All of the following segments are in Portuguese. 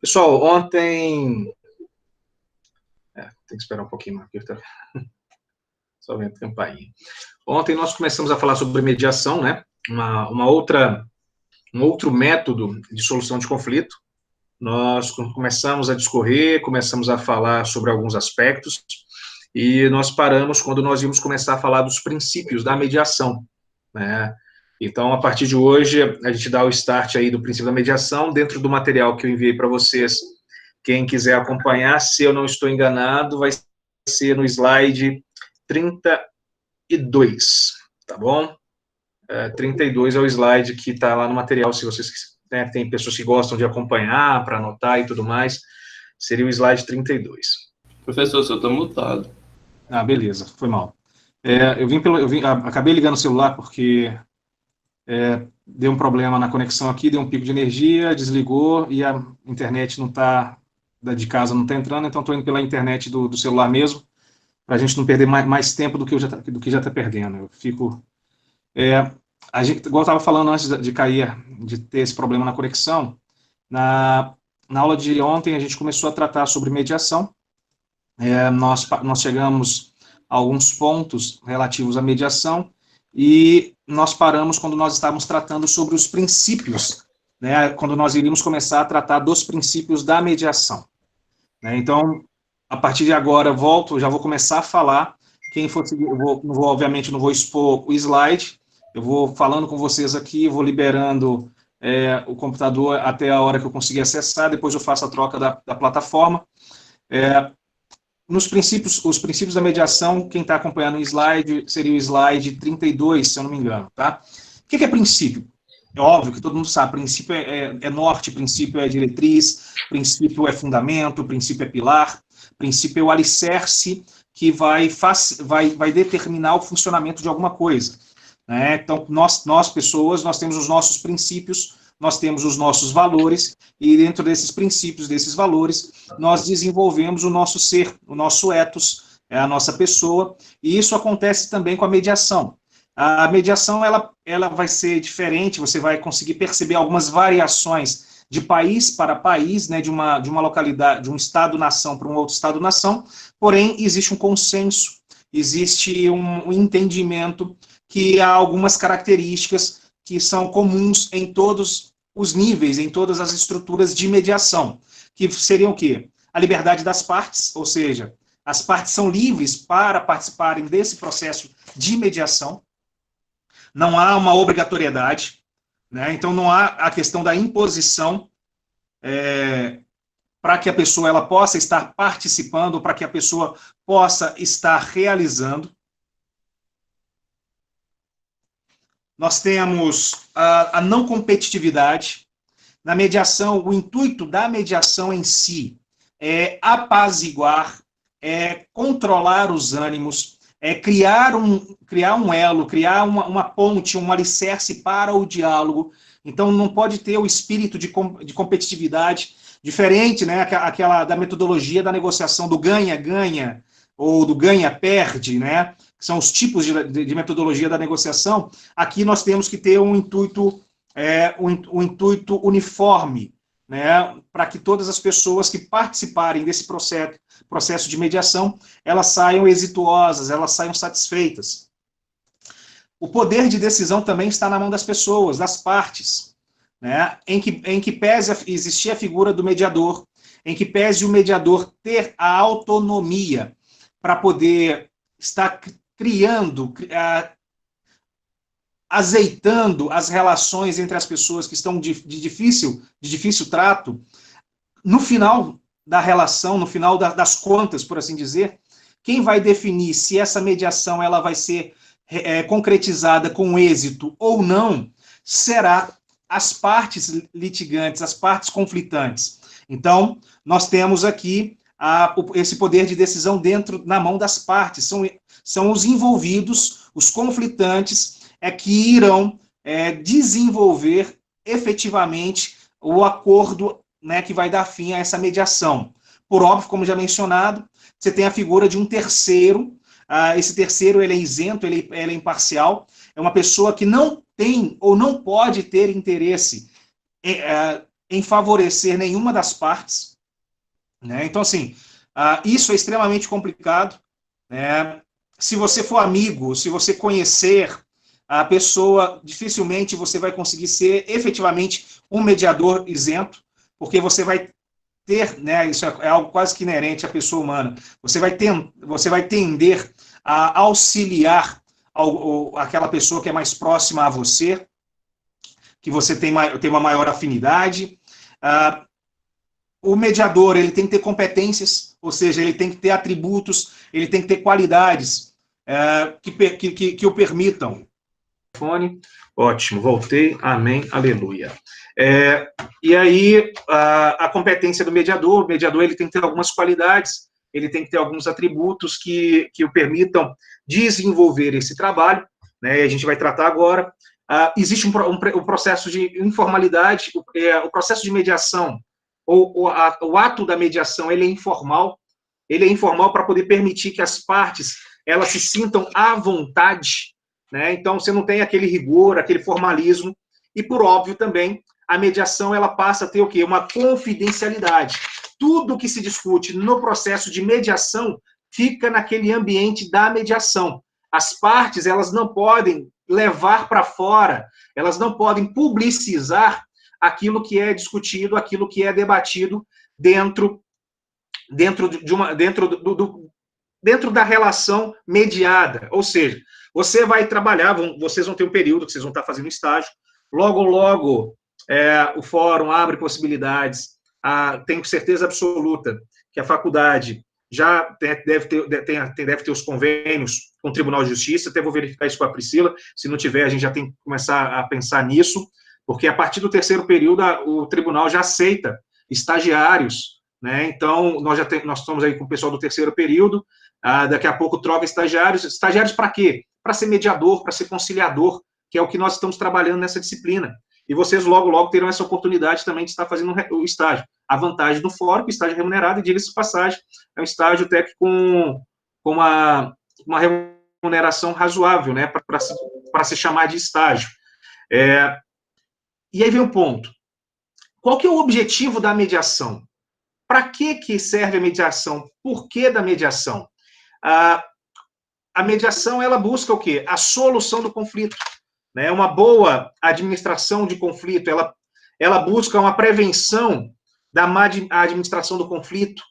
Pessoal, ontem... tem que esperar um pouquinho mais, porque tá... só vendo a campainha. Ontem nós começamos a falar sobre mediação, né? Um outro método de solução de conflito. Nós começamos a discorrer, começamos a falar sobre alguns aspectos, e nós paramos quando nós íamos começar a falar dos princípios da mediação, né? Então, a partir de hoje, a gente dá o start aí do princípio da mediação, dentro do material que eu enviei para vocês. Quem quiser acompanhar, se eu não estou enganado, vai ser no slide 32, tá bom? 32 é o slide que está lá no material, se vocês, né, tem pessoas que gostam de acompanhar, para anotar e tudo mais, seria o slide 32. Professor, o senhor está mutado. Ah, beleza, foi mal. Acabei ligando o celular porque deu um problema na conexão aqui, deu um pico de energia, desligou e a internet não está, de casa não está entrando, então estou indo pela internet do celular mesmo, para a gente não perder mais tempo do que já está perdendo. Eu fico... a gente, igual eu estava falando antes de cair, de ter esse problema na conexão, na aula de ontem a gente começou a tratar sobre mediação. Nós chegamos a alguns pontos relativos à mediação e nós paramos quando nós estávamos tratando sobre os princípios, né, quando nós iríamos começar a tratar dos princípios da mediação, né? Então, a partir de agora, já vou começar a falar. Quem for seguir, obviamente, não vou expor o slide, eu vou falando com vocês aqui, vou liberando o computador até a hora que eu conseguir acessar, depois eu faço a troca da plataforma. Os princípios da mediação, quem está acompanhando o slide, seria o slide 32, se eu não me engano, tá? O que é princípio? É óbvio que todo mundo sabe, princípio é norte, princípio é diretriz, princípio é fundamento, princípio é pilar, princípio é o alicerce que vai determinar o funcionamento de alguma coisa, né? Então, nós pessoas, nós temos os nossos princípios, nós temos os nossos valores, e dentro desses princípios, desses valores, nós desenvolvemos o nosso ser, o nosso ethos, a nossa pessoa, e isso acontece também com a mediação. A mediação, ela vai ser diferente, você vai conseguir perceber algumas variações de país para país, né, de uma localidade, de um estado-nação para um outro estado-nação, porém, existe um consenso, existe um entendimento que há algumas características que são comuns em todos os níveis, em todas as estruturas de mediação, que seriam o quê? A liberdade das partes, ou seja, as partes são livres para participarem desse processo de mediação, não há uma obrigatoriedade, né? Então não há a questão da imposição para que a pessoa ela possa estar participando, para que a pessoa possa estar realizando. Nós temos a não competitividade. Na mediação, o intuito da mediação em si é apaziguar, é controlar os ânimos, é criar um elo, criar uma ponte, um alicerce para o diálogo. Então, não pode ter o espírito de competitividade diferente, né, aquela da metodologia da negociação do ganha-ganha ou do ganha-perde, né, que são os tipos de metodologia da negociação. Aqui nós temos que ter um intuito intuito uniforme, né, para que todas as pessoas que participarem desse processo de mediação, elas saiam exituosas, elas saiam satisfeitas. O poder de decisão também está na mão das pessoas, das partes, né, em que pese existir a figura do mediador, em que pese o mediador ter a autonomia para poder estar criando, azeitando as relações entre as pessoas que estão de difícil trato, no final da relação, no final das contas, por assim dizer, quem vai definir se essa mediação ela vai ser concretizada com êxito ou não, será as partes litigantes, as partes conflitantes. Então, nós temos aqui esse poder de decisão na mão das partes, são os envolvidos, os conflitantes, que irão desenvolver efetivamente o acordo, né, que vai dar fim a essa mediação. Por óbvio, como já mencionado, você tem a figura de um terceiro, esse terceiro ele é isento, ele é imparcial, é uma pessoa que não tem ou não pode ter interesse em favorecer nenhuma das partes, né? Então, assim, isso é extremamente complicado, né? Se você for amigo, se você conhecer a pessoa, dificilmente você vai conseguir ser efetivamente um mediador isento, porque você vai ter, né, isso é algo quase que inerente à pessoa humana, você vai tender a auxiliar aquela pessoa que é mais próxima a você, que você tem uma maior afinidade. O mediador, ele tem que ter competências, ou seja, ele tem que ter atributos, ele tem que ter qualidades que o permitam. Ótimo, voltei, amém, aleluia. E aí, a competência do mediador, o mediador ele tem que ter algumas qualidades, ele tem que ter alguns atributos que o permitam desenvolver esse trabalho, né? A gente vai tratar agora. Existe um processo de informalidade, o processo de mediação, o ato da mediação, ele é informal para poder permitir que as partes elas se sintam à vontade, né? Então, você não tem aquele rigor, aquele formalismo, e, por óbvio, também, a mediação, ela passa a ter o quê? Uma confidencialidade. Tudo que se discute no processo de mediação fica naquele ambiente da mediação. As partes, elas não podem levar para fora, elas não podem publicizar aquilo que é discutido, aquilo que é debatido dentro da relação mediada. Ou seja, você vai trabalhar, vocês vão ter um período que vocês vão estar fazendo estágio, logo, o fórum abre possibilidades, tenho certeza absoluta que a faculdade já deve ter os convênios com o Tribunal de Justiça, até vou verificar isso com a Priscila, se não tiver, a gente já tem que começar a pensar nisso, porque a partir do terceiro período, o tribunal já aceita estagiários, né? Então, nós estamos aí com o pessoal do terceiro período, daqui a pouco troca estagiários. Estagiários para quê? Para ser mediador, para ser conciliador, que é o que nós estamos trabalhando nessa disciplina. E vocês logo terão essa oportunidade também de estar fazendo o estágio. A vantagem do fórum, o estágio remunerado, e diga-se de passagem, é um estágio até que com uma remuneração razoável, né, para se chamar de estágio. E aí vem o ponto. Qual que é o objetivo da mediação? Para que serve a mediação? Por que da mediação? A mediação, ela busca o quê? A solução do conflito. Né? Uma boa administração de conflito, ela busca uma prevenção da má administração do conflito,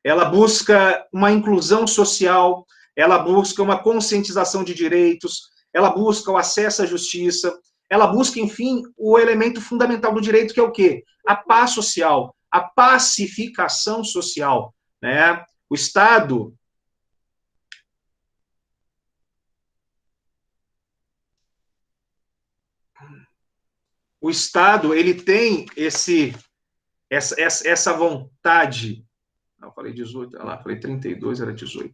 ela busca uma inclusão social, ela busca uma conscientização de direitos, ela busca o acesso à justiça, ela busca, enfim, o elemento fundamental do direito, que é o quê? A paz social, a pacificação social, né? O Estado ele tem essa vontade. Não, falei 18, lá, falei 32, era 18.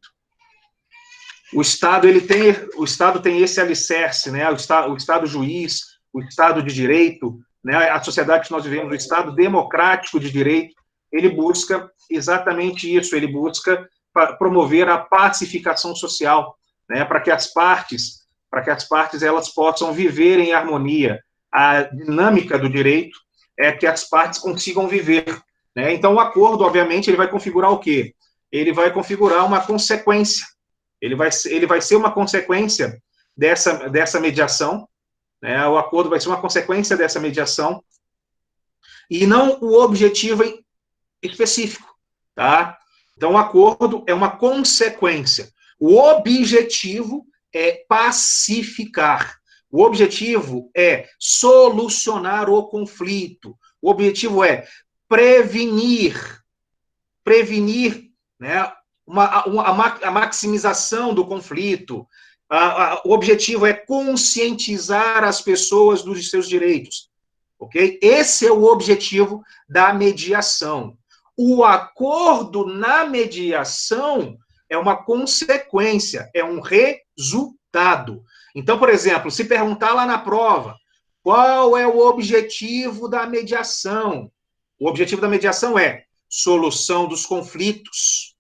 O Estado tem esse alicerce, né? O Estado juiz, o Estado de direito, né? A sociedade que nós vivemos, o Estado democrático de direito, ele busca exatamente isso, ele busca promover a pacificação social, né? Para que as partes elas possam viver em harmonia. A dinâmica do direito é que as partes consigam viver, né? Então, o acordo, obviamente, ele vai configurar o quê? Ele vai configurar uma consequência. Ele vai ser uma consequência dessa mediação, né? O acordo vai ser uma consequência dessa mediação, e não o objetivo específico, tá? Então, o acordo é uma consequência. O objetivo é pacificar. O objetivo é solucionar o conflito. O objetivo é prevenir, né, a maximização do conflito. O objetivo é conscientizar as pessoas dos seus direitos. Ok? Esse é o objetivo da mediação. O acordo na mediação é uma consequência, é um resultado. Então, por exemplo, se perguntar lá na prova, qual é o objetivo da mediação? O objetivo da mediação é solução dos conflitos,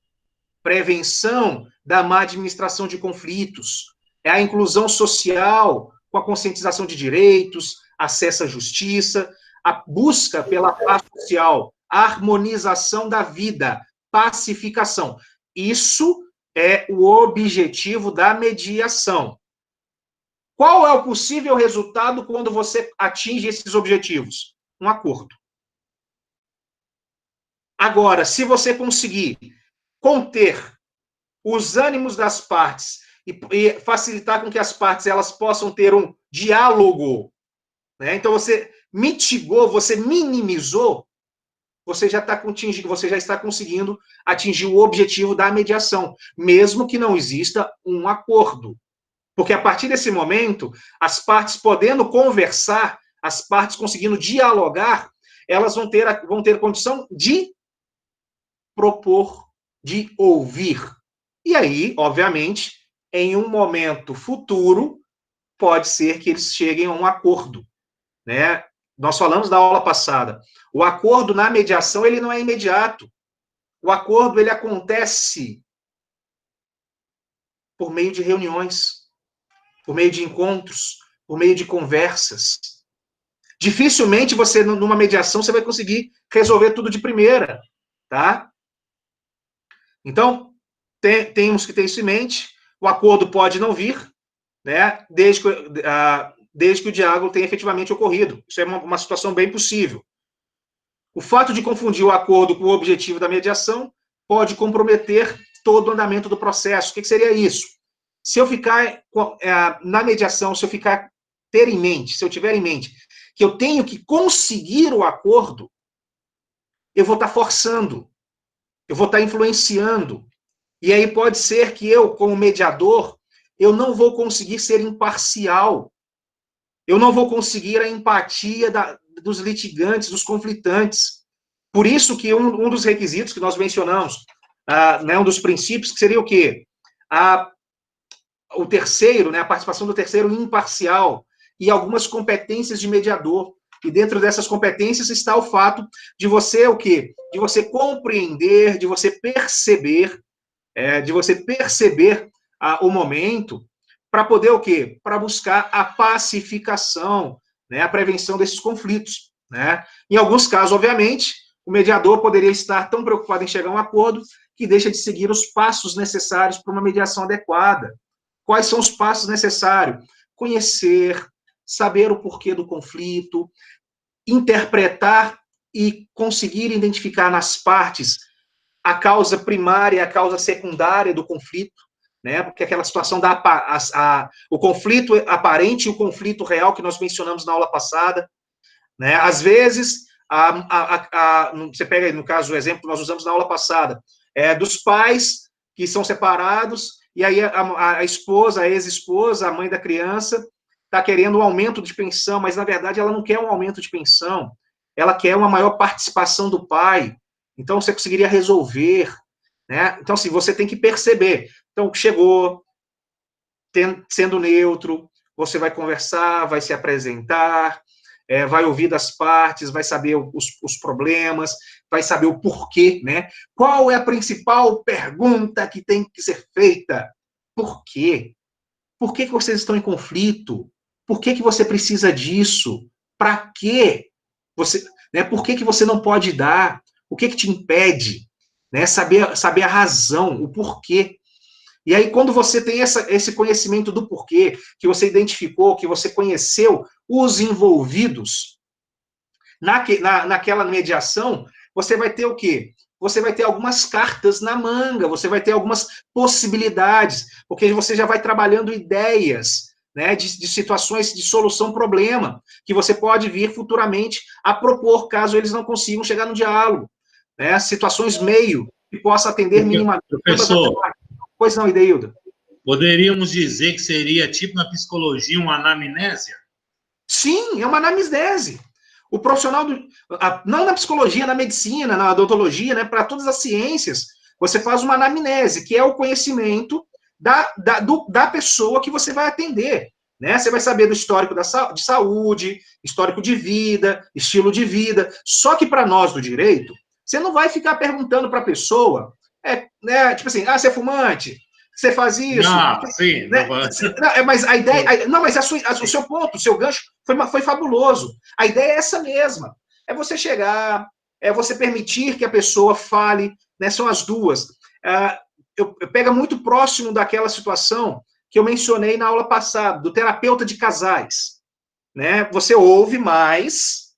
prevenção da má administração de conflitos, é a inclusão social com a conscientização de direitos, acesso à justiça, a busca pela paz social, a harmonização da vida, pacificação. Isso é o objetivo da mediação. Qual é o possível resultado quando você atinge esses objetivos? Um acordo. Agora, se você conseguir conter os ânimos das partes e facilitar com que as partes elas possam ter um diálogo, né? Então você mitigou, você minimizou, você já está conseguindo atingir o objetivo da mediação, mesmo que não exista um acordo. Porque a partir desse momento, as partes podendo conversar, as partes conseguindo dialogar, elas vão ter condição de propor, de ouvir. E aí, obviamente, em um momento futuro, pode ser que eles cheguem a um acordo, né? Nós falamos na aula passada, o acordo na mediação, ele não é imediato. O acordo, ele acontece por meio de reuniões, por meio de encontros, por meio de conversas. Dificilmente você, numa mediação, você vai conseguir resolver tudo de primeira, tá? Então, temos que ter isso em mente. O acordo pode não vir, né? Desde que o diálogo tenha efetivamente ocorrido. Isso é uma situação bem possível. O fato de confundir o acordo com o objetivo da mediação pode comprometer todo o andamento do processo. O que seria isso? Se eu ficar na mediação, se eu tiver em mente que eu tenho que conseguir o acordo, eu vou estar forçando, eu vou estar influenciando. E aí pode ser que eu, como mediador, eu não vou conseguir ser imparcial. Eu não vou conseguir a empatia dos litigantes, dos conflitantes. Por isso que um dos requisitos que nós mencionamos, né, um dos princípios, que seria o quê? O terceiro, né, a participação do terceiro imparcial e algumas competências de mediador. E dentro dessas competências está o fato de você o quê? De você compreender, de você perceber, o momento para poder o quê? Para buscar a pacificação, né, a prevenção desses conflitos, né? Em alguns casos, obviamente, o mediador poderia estar tão preocupado em chegar a um acordo que deixa de seguir os passos necessários para uma mediação adequada. Quais são os passos necessários? Conhecer, saber o porquê do conflito, interpretar e conseguir identificar nas partes a causa primária e a causa secundária do conflito, né? Porque aquela situação o conflito aparente e o conflito real que nós mencionamos na aula passada, né? Às vezes, você pega, no caso, o exemplo que nós usamos na aula passada, dos pais que são separados, e aí a esposa, a ex-esposa, a mãe da criança, está querendo um aumento de pensão, mas, na verdade, ela não quer um aumento de pensão, ela quer uma maior participação do pai. Então, você conseguiria resolver, né? Então, assim, você tem que perceber. Então, chegou, sendo neutro, você vai conversar, vai se apresentar, vai ouvir das partes, vai saber os problemas, vai saber o porquê, né? Qual é a principal pergunta que tem que ser feita? Por quê? Por que vocês estão em conflito? Por que você precisa disso? Para quê? Por que você não pode dar? O que te impede? Né? Saber a razão, o porquê. E aí, quando você tem esse conhecimento do porquê, que você identificou, que você conheceu os envolvidos naquela mediação, você vai ter o quê? Você vai ter algumas cartas na manga, você vai ter algumas possibilidades, porque você já vai trabalhando ideias, né, de situações de solução-problema, que você pode vir futuramente a propor, caso eles não consigam chegar no diálogo. Né, situações meio, que possa atender minimamente. Professor, pois não, Ideildo? Poderíamos dizer que seria, tipo na psicologia, uma anamnésia? Sim, é uma anamnese. O profissional, não na psicologia, na medicina, na odontologia, né, para todas as ciências, você faz uma anamnese, que é o conhecimento da pessoa que você vai atender. Né? Você vai saber do histórico de saúde, histórico de vida, estilo de vida. Só que para nós do direito, você não vai ficar perguntando para a pessoa, né, tipo assim, você é fumante? Você faz isso? Não, sim. Né? Não, mas a ideia... Não, mas o seu ponto, o seu gancho foi fabuloso. A ideia é essa mesma. É você chegar, é você permitir que a pessoa fale, né? São as duas. Eu pego muito próximo daquela situação que eu mencionei na aula passada, do terapeuta de casais. Né? Você ouve mais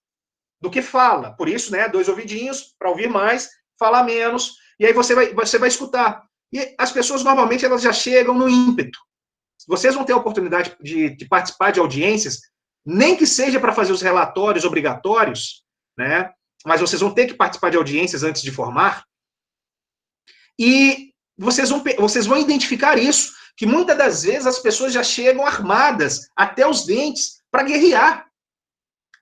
do que fala. Por isso, né, 2 ouvidinhos para ouvir mais, falar menos, e aí você vai escutar. E as pessoas, normalmente, elas já chegam no ímpeto. Vocês vão ter a oportunidade de participar de audiências, nem que seja para fazer os relatórios obrigatórios, né? Mas vocês vão ter que participar de audiências antes de formar, e vocês vão identificar isso, que muitas das vezes as pessoas já chegam armadas até os dentes para guerrear.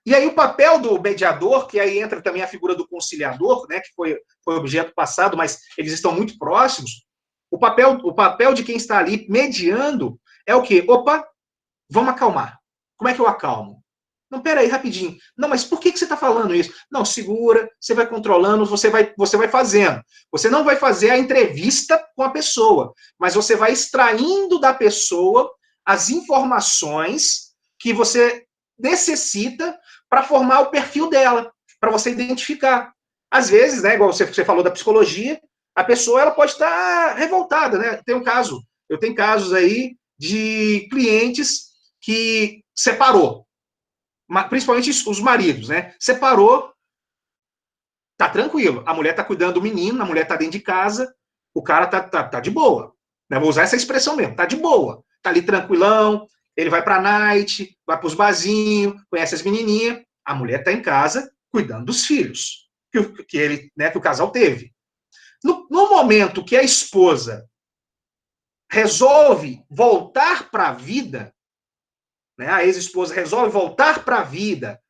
E aí o papel do mediador, que aí entra também a figura do conciliador, né, que foi objeto passado, mas eles estão muito próximos. O papel de quem está ali mediando é o quê? Opa, vamos acalmar. Como é que eu acalmo? Não, peraí, rapidinho. Não, mas por que você está falando isso? Não, segura, você vai controlando, você vai fazendo. Você não vai fazer a entrevista com a pessoa, mas você vai extraindo da pessoa as informações que você necessita para formar o perfil dela, para você identificar. Às vezes, né, igual você falou da psicologia, a pessoa ela pode estar revoltada, né? Eu tenho casos aí de clientes que separou, principalmente os maridos, né? Separou, tá tranquilo. A mulher tá cuidando do menino, a mulher tá dentro de casa, o cara tá de boa. Né? Vou usar essa expressão mesmo, tá de boa. Tá ali tranquilão, ele vai pra night, vai pros barzinhos, conhece as menininhas. A mulher tá em casa cuidando dos filhos que o casal teve. No momento que a esposa resolve voltar para a vida, né, a ex-esposa resolve voltar para a vida,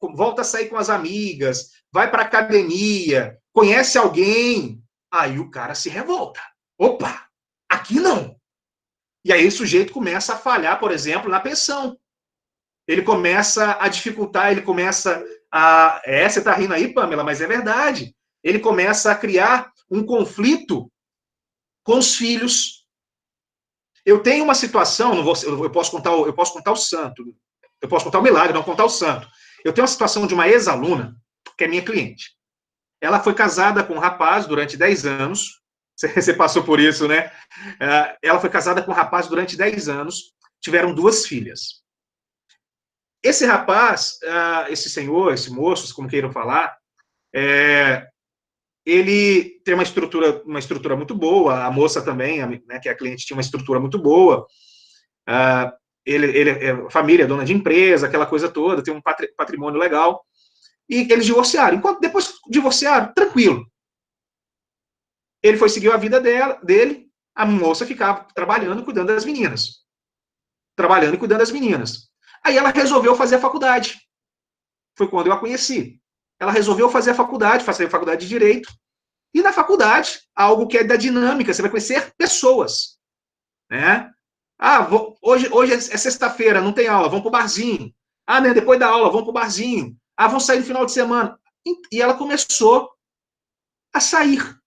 volta a sair com as amigas, vai para a academia, conhece alguém, aí o cara se revolta. Opa, aqui não. E aí o sujeito começa a falhar, por exemplo, na pensão. Ele começa a dificultar, ele começa a... você está rindo aí, Pamela, mas é verdade. Ele começa a criar um conflito com os filhos. Eu tenho uma situação, eu posso contar o santo, eu posso contar o milagre, não contar o santo. Eu tenho uma situação de uma ex-aluna, que é minha cliente. Ela foi casada com um rapaz durante 10 anos, você passou por isso, né? Ela foi casada com um rapaz durante 10 anos, tiveram 2 filhas. Esse rapaz, esse senhor, esse moço, como queiram falar, ele tem uma estrutura muito boa, a moça também, né, que é a cliente, tinha uma estrutura muito boa, ele é família, dona de empresa, aquela coisa toda, tem um patrimônio legal, e eles divorciaram. Depois que divorciaram, tranquilo. Ele foi seguir a vida dele, a moça ficava trabalhando e cuidando das meninas. Aí ela resolveu fazer a faculdade. Foi quando eu a conheci. Ela resolveu fazer a faculdade de Direito. E na faculdade, algo que é da dinâmica, você vai conhecer pessoas. Né? Hoje é sexta-feira, não tem aula, vamos para o barzinho. Né, depois da aula, vamos para o barzinho. Vamos sair no final de semana. E ela começou a sair.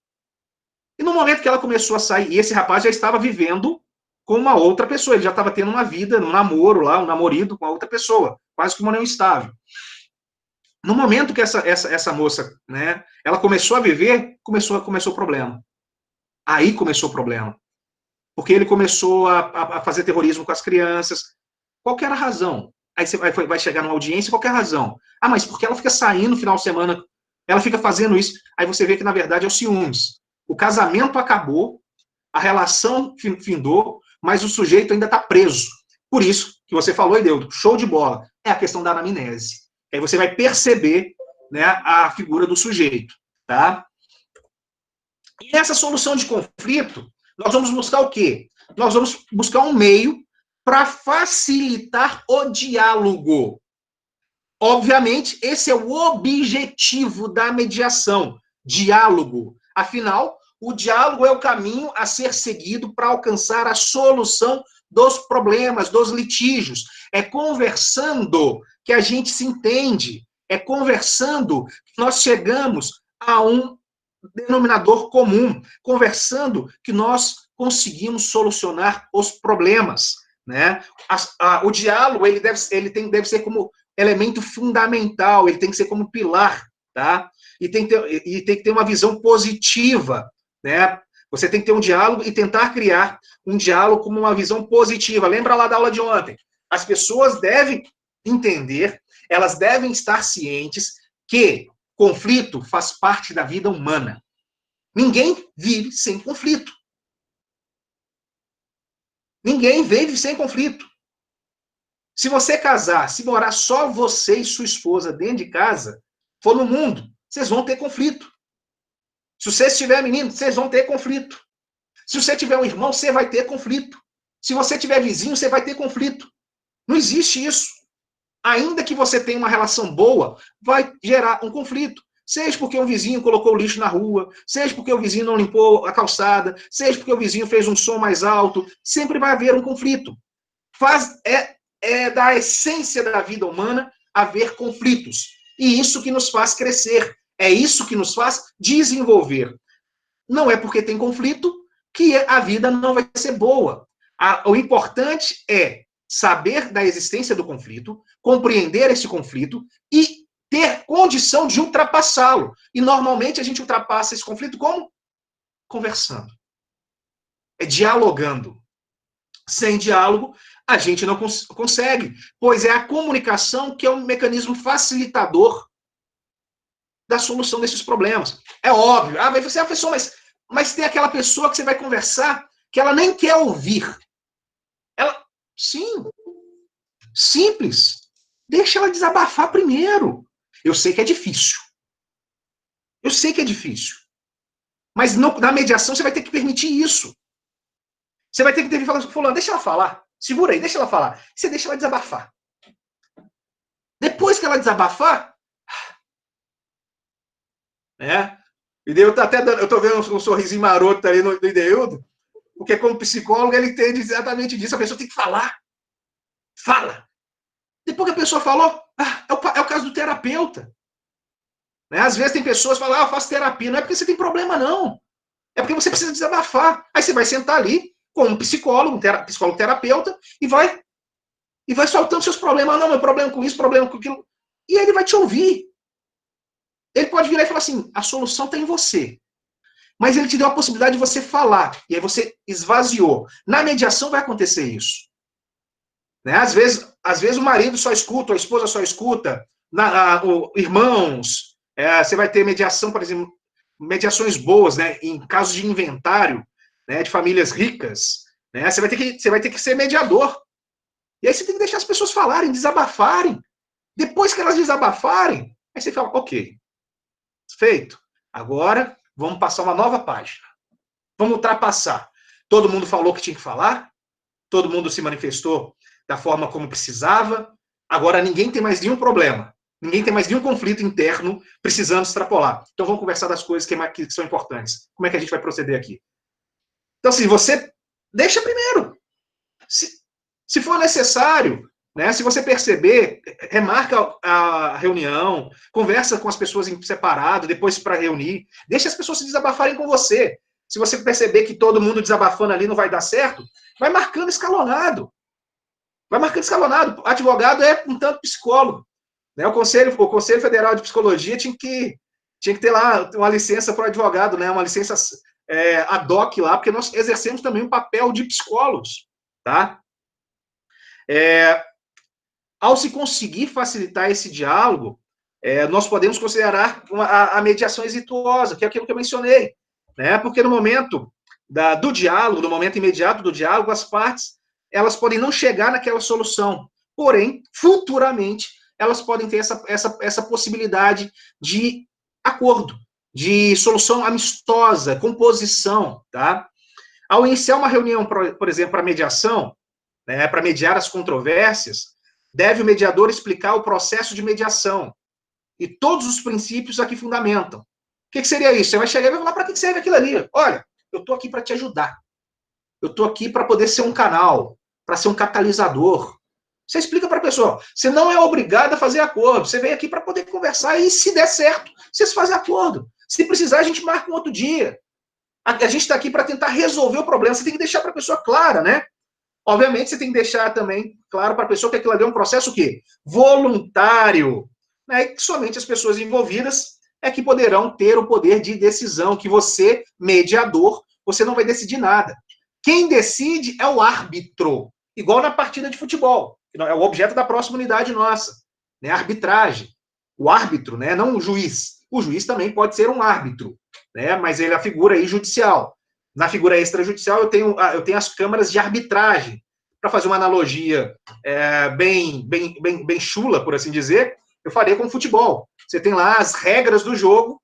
E no momento que ela começou a sair, e esse rapaz já estava vivendo com uma outra pessoa, ele já estava tendo uma vida, um namoro lá, um namorido com a outra pessoa, quase que uma união estável. No momento que essa moça, né, ela começou a viver, começou o problema. Aí começou o problema. Porque ele começou a fazer terrorismo com as crianças. Qual que era a razão? Aí você vai chegar numa audiência, qual que é a razão? Mas porque ela fica saindo no final de semana, ela fica fazendo isso. Aí você vê que, na verdade, é o ciúmes. O casamento acabou, a relação findou, mas o sujeito ainda está preso. Por isso que você falou, e deu show de bola, é a questão da anamnese. Aí você vai perceber, né, a figura do sujeito. Tá? E nessa solução de conflito, nós vamos buscar o quê? Nós vamos buscar um meio para facilitar o diálogo. Obviamente, esse é o objetivo da mediação, diálogo. Afinal, o diálogo é o caminho a ser seguido para alcançar a solução dos problemas, dos litígios. É conversando que a gente se entende. É conversando que nós chegamos a um denominador comum. Conversando que nós conseguimos solucionar os problemas, né? O diálogo ele deve ser como elemento fundamental, ele tem que ser como pilar, tá? E tem que ter uma visão positiva, né? Você tem que ter um diálogo e tentar criar um diálogo como uma visão positiva. Lembra lá da aula de ontem? As pessoas devem entender, elas devem estar cientes que conflito faz parte da vida humana. Ninguém vive sem conflito. Ninguém vive sem conflito. Se você casar, se morar só você e sua esposa dentro de casa, for no mundo, vocês vão ter conflito. Se você tiver menino, vocês vão ter conflito. Se você tiver um irmão, você vai ter conflito. Se você tiver vizinho, você vai ter conflito. Não existe isso. Ainda que você tenha uma relação boa, vai gerar um conflito. Seja porque um vizinho colocou o lixo na rua, seja porque o vizinho não limpou a calçada, seja porque o vizinho fez um som mais alto, sempre vai haver um conflito. É da essência da vida humana haver conflitos. E isso que nos faz crescer. É isso que nos faz desenvolver. Não é porque tem conflito que a vida não vai ser boa. O importante é saber da existência do conflito, compreender esse conflito e ter condição de ultrapassá-lo. E normalmente a gente ultrapassa esse conflito como? Conversando. É dialogando. Sem diálogo, a gente não consegue, pois é a comunicação que é um mecanismo facilitador da solução desses problemas. É óbvio. Vai ser a pessoa, mas tem aquela pessoa que você vai conversar que ela nem quer ouvir. Sim. Simples. Deixa ela desabafar primeiro. Eu sei que é difícil. Eu sei que é difícil. Mas na mediação você vai ter que permitir isso. Você vai ter que falar, fulano, deixa ela falar. Segura aí, deixa ela falar. Você deixa ela desabafar. Depois que ela desabafar, né? E daí eu tô vendo um sorrisinho maroto ali no Ideildo, porque como psicólogo ele entende exatamente disso. A pessoa tem que falar. Fala. Depois que a pessoa falou, é o caso do terapeuta. Né? Às vezes tem pessoas que falam, eu faço terapia. Não é porque você tem problema, não. É porque você precisa desabafar. Aí você vai sentar ali com um psicólogo, psicólogo terapeuta, e vai soltando seus problemas. Não, meu problema com isso, problema com aquilo. E aí ele vai te ouvir. Ele pode virar e falar assim, a solução está em você. Mas ele te deu a possibilidade de você falar. E aí você esvaziou. Na mediação vai acontecer isso. Né? Às vezes o marido só escuta, a esposa só escuta, irmãos, você vai ter mediação, por exemplo, mediações boas, né, em casos de inventário, né, de famílias ricas, né, você vai ter que ser mediador. E aí você tem que deixar as pessoas falarem, desabafarem. Depois que elas desabafarem, aí você fala, ok, feito. Agora, vamos passar uma nova página. Vamos ultrapassar. Todo mundo falou que tinha que falar, todo mundo se manifestou da forma como precisava, agora ninguém tem mais nenhum problema, ninguém tem mais nenhum conflito interno precisando extrapolar. Então vamos conversar das coisas que são importantes. Como é que a gente vai proceder aqui? Então, assim, você deixa primeiro. Se for necessário, né, se você perceber, remarca a reunião, conversa com as pessoas em separado, depois para reunir, deixa as pessoas se desabafarem com você. Se você perceber que todo mundo desabafando ali não vai dar certo, vai marcando escalonado. Vai marcando escalonado. Advogado é um tanto psicólogo. Né? O Conselho Federal de Psicologia tinha que ter lá uma licença para o advogado, né? Uma licença ad hoc lá, porque nós exercemos também um papel de psicólogos. Tá? Ao se conseguir facilitar esse diálogo, nós podemos considerar a mediação exitosa, que é aquilo que eu mencionei. Né? Porque no momento do diálogo, no momento imediato do diálogo, as partes elas podem não chegar naquela solução, porém, futuramente, elas podem ter essa possibilidade de acordo, de solução amistosa, composição, tá? Ao iniciar uma reunião, por exemplo, para mediação, né, para mediar as controvérsias, deve o mediador explicar o processo de mediação e todos os princípios a que fundamentam. O que seria isso? Você vai chegar e vai falar, para que serve aquilo ali? Olha, eu estou aqui para te ajudar. Eu estou aqui para poder ser um canal, para ser um catalisador. Você explica para a pessoa. Você não é obrigado a fazer acordo. Você vem aqui para poder conversar e, se der certo, vocês fazem acordo. Se precisar, a gente marca um outro dia. A gente está aqui para tentar resolver o problema. Você tem que deixar para a pessoa clara, né? Obviamente, você tem que deixar também claro para a pessoa que aquilo ali é um processo o quê? Voluntário. Né? E que somente as pessoas envolvidas é que poderão ter o poder de decisão, que você, mediador, você não vai decidir nada. Quem decide é o árbitro, igual na partida de futebol, que é o objeto da próxima unidade nossa, né? A arbitragem. O árbitro, né? Não o juiz. O juiz também pode ser um árbitro, né? Mas ele é a figura aí judicial. Na figura extrajudicial, eu tenho as câmaras de arbitragem. Para fazer uma analogia bem chula, por assim dizer, eu faria com o futebol. Você tem lá as regras do jogo,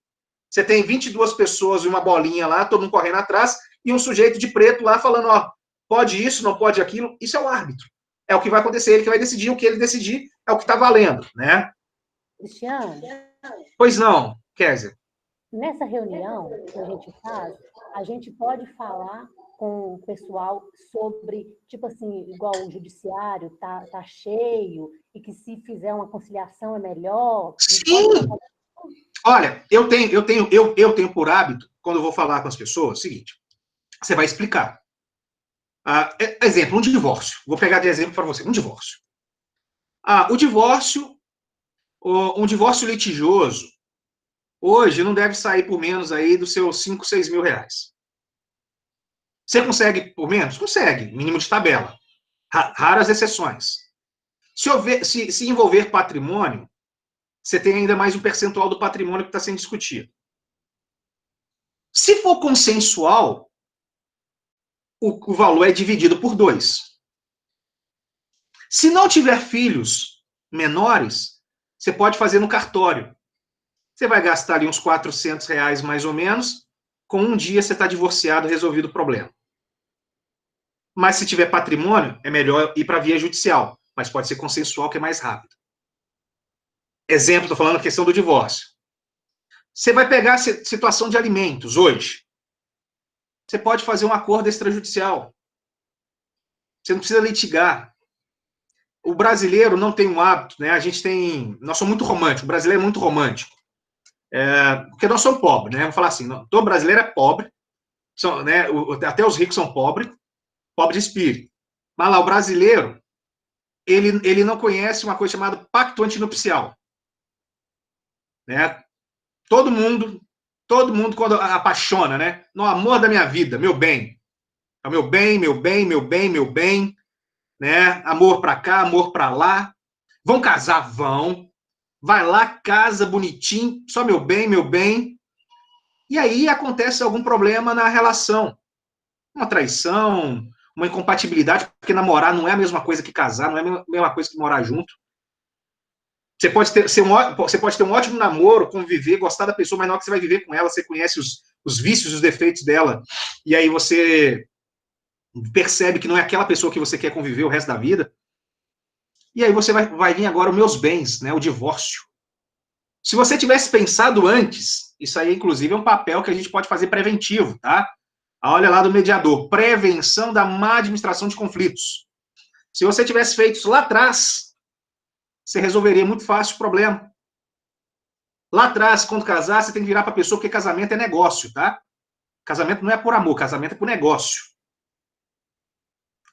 você tem 22 pessoas e uma bolinha lá, todo mundo correndo atrás, e um sujeito de preto lá falando, ó, pode isso, não pode aquilo. Isso é o árbitro. É o que vai acontecer, ele que vai decidir, o que ele decidir é o que está valendo, né? Cristiano, Pois não, Kézia. nessa reunião que a gente faz, a gente pode falar com o pessoal sobre, tipo assim, igual o judiciário tá cheio e que se fizer uma conciliação é melhor. Sim! Olha, eu tenho por hábito, quando eu vou falar com as pessoas, o seguinte, você vai explicar. Exemplo, um divórcio. Vou pegar de exemplo para você, um divórcio. Um divórcio litigioso, hoje não deve sair por menos aí dos seus 5, 6 mil reais. Você consegue por menos? Consegue, mínimo de tabela. Raras exceções. Se envolver patrimônio, você tem ainda mais um percentual do patrimônio que está sendo discutido. Se for consensual, o valor é dividido por 2. Se não tiver filhos menores, você pode fazer no cartório. Você vai gastar ali uns R$400 mais ou menos, com um dia você está divorciado, resolvido o problema. Mas se tiver patrimônio, é melhor ir para a via judicial, mas pode ser consensual, que é mais rápido. Exemplo, estou falando a questão do divórcio. Você vai pegar a situação de alimentos hoje. Você pode fazer um acordo extrajudicial. Você não precisa litigar. O brasileiro não tem um hábito, né? Nós somos muito românticos. O brasileiro é muito romântico. Porque nós somos pobres, né? Vamos falar assim, todo brasileiro é pobre. Né? Até os ricos são pobres. Pobre de espírito. Mas lá, o brasileiro, ele não conhece uma coisa chamada pacto antinupcial. Né? Todo mundo quando apaixona, né? No amor da minha vida, meu bem. É o meu bem, meu bem, meu bem, meu bem. Né? Amor pra cá, amor pra lá. Vão casar? Vão. Vai lá, casa bonitinho, só meu bem, meu bem. E aí acontece algum problema na relação. Uma traição, uma incompatibilidade, porque namorar não é a mesma coisa que casar, não é a mesma coisa que morar junto. Você pode ter um ótimo namoro, conviver, gostar da pessoa, mas na hora que você vai viver com ela, você conhece os vícios, os defeitos dela, e aí você percebe que não é aquela pessoa que você quer conviver o resto da vida. E aí você vai vir agora os meus bens, né, o divórcio. Se você tivesse pensado antes, isso aí, inclusive, é um papel que a gente pode fazer preventivo, tá? Olha lá do mediador, prevenção da má administração de conflitos. Se você tivesse feito isso lá atrás, você resolveria muito fácil o problema. Lá atrás, quando casar, você tem que virar para a pessoa, porque casamento é negócio, tá? Casamento não é por amor, casamento é por negócio.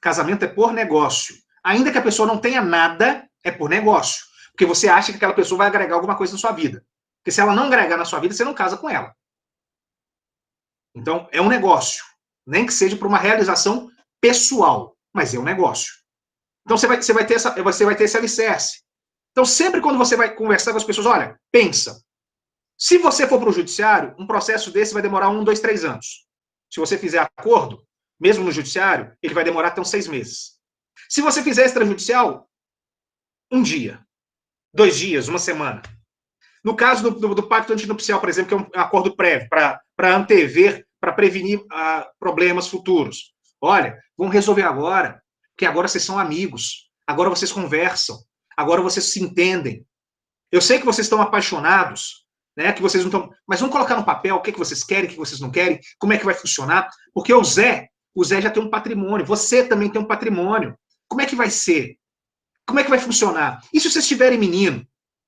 Casamento é por negócio. Ainda que a pessoa não tenha nada, é por negócio. Porque você acha que aquela pessoa vai agregar alguma coisa na sua vida. Porque se ela não agregar na sua vida, você não casa com ela. Então, é um negócio. Nem que seja para uma realização pessoal, mas é um negócio. Então, você vai ter esse alicerce. Então, sempre quando você vai conversar com as pessoas, olha, pensa. Se você for para o judiciário, um processo desse vai demorar 1, 2, 3 anos. Se você fizer acordo, mesmo no judiciário, ele vai demorar até uns 6 meses. Se você fizer extrajudicial, 1 dia, 2 dias, 1 semana. No caso do pacto antinupcial, por exemplo, que é um acordo prévio para antever, para prevenir problemas futuros. Olha, vamos resolver agora, porque agora vocês são amigos, agora vocês conversam, agora vocês se entendem. Eu sei que vocês estão apaixonados, né, que vocês não estão... Mas vamos colocar no papel o que vocês querem, o que vocês não querem, como é que vai funcionar, porque o Zé já tem um patrimônio, você também tem um patrimônio. Como é que vai ser? Como é que vai funcionar? E se vocês tiverem menino?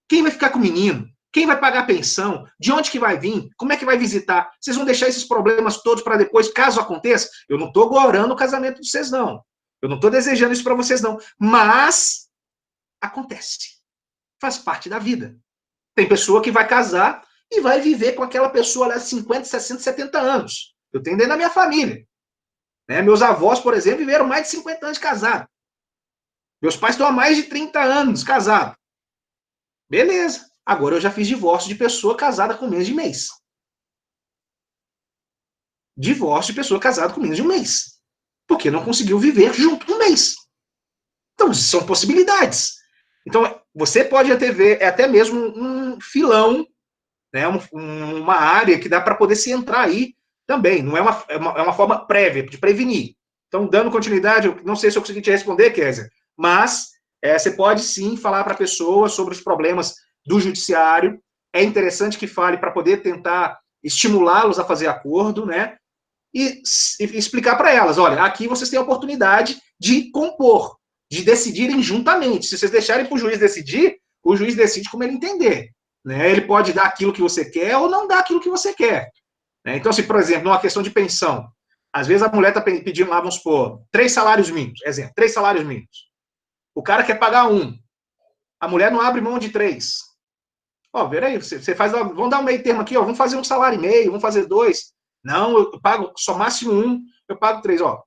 Quem vai ficar com o menino? Quem vai pagar a pensão? De onde que vai vir? Como é que vai visitar? Vocês vão deixar esses problemas todos para depois, caso aconteça? Eu não estou gorando o casamento de vocês, não. Eu não estou desejando isso para vocês, não. Mas acontece. Faz parte da vida. Tem pessoa que vai casar e vai viver com aquela pessoa lá 50, 60, 70 anos. Eu tenho dentro da minha família. Né? Meus avós, por exemplo, viveram mais de 50 anos de casado. Meus pais estão há mais de 30 anos casados. Beleza. Agora eu já fiz divórcio de pessoa casada com menos de mês. Divórcio de pessoa casada com menos de um mês. Porque não conseguiu viver junto um mês. Então, são possibilidades. Então, você pode até mesmo um filão, né, uma área que dá para poder se entrar aí também. Não é uma forma prévia de prevenir. Então, dando continuidade, eu não sei se eu consegui te responder, Kézia, mas você pode sim falar para a pessoa sobre os problemas do judiciário. É interessante que fale para poder tentar estimulá-los a fazer acordo, né? E explicar para elas, olha, aqui vocês têm a oportunidade de compor, de decidirem juntamente. Se vocês deixarem para o juiz decidir, o juiz decide como ele entender. Né? Ele pode dar aquilo que você quer ou não dar aquilo que você quer. Né? Então, se, por exemplo, numa questão de pensão, às vezes a mulher está pedindo lá, vamos supor, 3 salários mínimos. Exemplo, 3 salários mínimos. O cara quer pagar 1. A mulher não abre mão de 3. Ó, peraí, você faz, vamos dar um meio termo aqui, ó, vamos fazer 1 salário e meio, vamos fazer 2. Não, eu pago só máximo 1, eu pago 3, ó.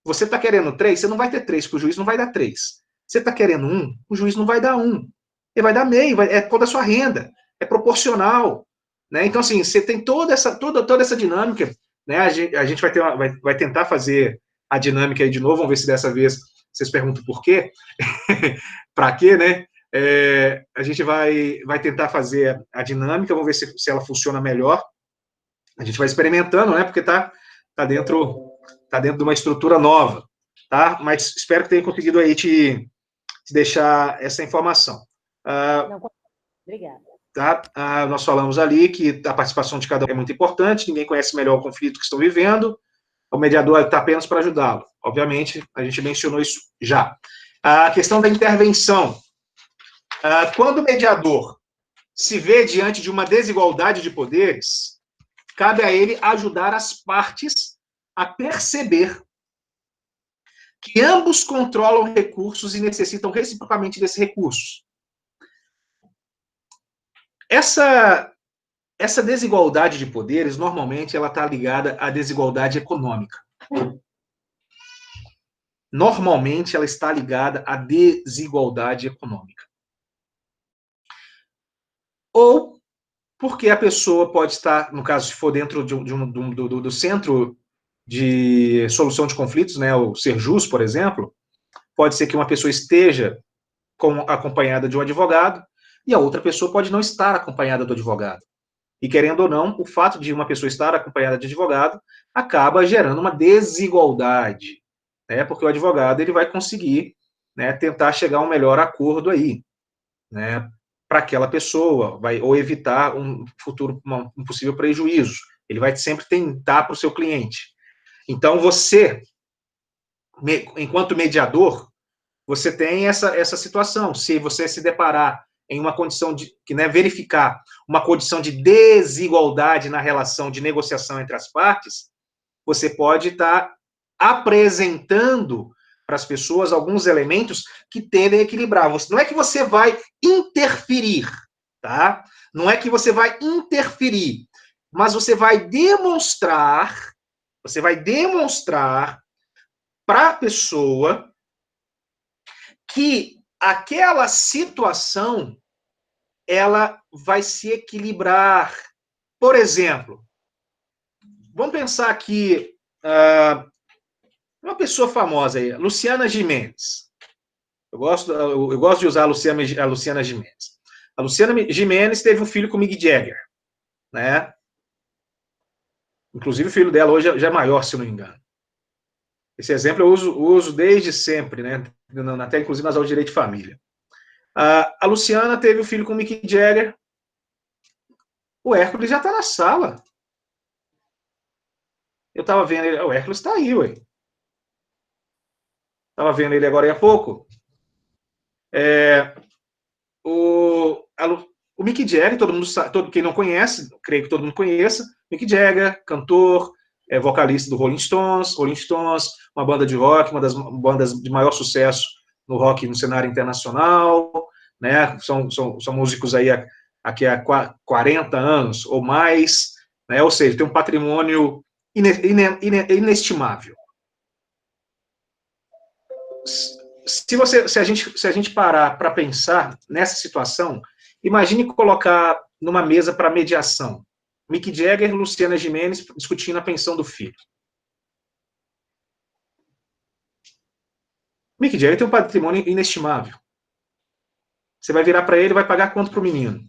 Você está querendo 3, você não vai ter 3, porque o juiz não vai dar 3. Você está querendo 1, o juiz não vai dar 1. Ele vai dar meio, é toda a sua renda, é proporcional. Né? Então, assim, você tem toda essa dinâmica, né? A gente vai tentar fazer a dinâmica aí de novo, vamos ver se dessa vez vocês perguntam por quê. Para quê, né? A gente vai tentar fazer a dinâmica, vamos ver se ela funciona melhor. A gente vai experimentando, né? Porque tá dentro de uma estrutura nova, tá? Mas espero que tenha conseguido aí te deixar essa informação. Obrigada. Tá? Nós falamos ali que a participação de cada um é muito importante, ninguém conhece melhor o conflito que estão vivendo, o mediador está apenas para ajudá-lo. Obviamente, a gente mencionou isso já. A questão da intervenção. Quando o mediador se vê diante de uma desigualdade de poderes, cabe a ele ajudar as partes a perceber que ambos controlam recursos e necessitam reciprocamente desses recursos. Essa desigualdade de poderes, normalmente, ela está ligada à desigualdade econômica. Normalmente, ela está ligada à desigualdade econômica. Ou porque a pessoa pode estar, no caso, se for dentro do centro de solução de conflitos, né, o Serjus, por exemplo, pode ser que uma pessoa esteja acompanhada de um advogado e a outra pessoa pode não estar acompanhada do advogado. E, querendo ou não, o fato de uma pessoa estar acompanhada de advogado acaba gerando uma desigualdade, né, porque o advogado ele vai conseguir, né, tentar chegar a um melhor acordo aí, né, para aquela pessoa, ou evitar um possível prejuízo. Ele vai sempre tentar para o seu cliente. Então, você, enquanto mediador, você tem essa situação. Se você se deparar em uma condição verificar uma condição de desigualdade na relação de negociação entre as partes, você pode estar apresentando para as pessoas alguns elementos que tendem a equilibrar. Não é que você vai interferir, tá? Não é que você vai interferir, mas você vai demonstrar para a pessoa que aquela situação ela vai se equilibrar. Por exemplo, vamos pensar aqui uma pessoa famosa aí, Luciana Gimenez. Eu gosto de usar a Luciana Gimenez. A Luciana Gimenez teve um filho com Mick Jagger, né? Inclusive o filho dela hoje já é maior, se não me engano. Esse exemplo eu uso desde sempre, né? Até inclusive nas aulas de direito de família. A Luciana teve um filho com Mick Jagger. O Hércules já está na sala. Eu estava vendo ele. O Hércules está aí, ué. Estava vendo ele agora há pouco. O O Mick Jagger, todo mundo sabe, quem não conhece, creio que todo mundo conheça, Mick Jagger, cantor, vocalista do Rolling Stones, uma banda de rock, uma das bandas de maior sucesso no rock no cenário internacional, né? São músicos aí aqui há 40 anos ou mais, né? Ou seja, tem um patrimônio inestimável. Se a gente parar para pensar nessa situação, imagine colocar numa mesa para mediação Mick Jagger e Luciana Gimenez discutindo a pensão do filho. Mick Jagger tem um patrimônio inestimável. Você vai virar para ele e vai pagar quanto para o menino?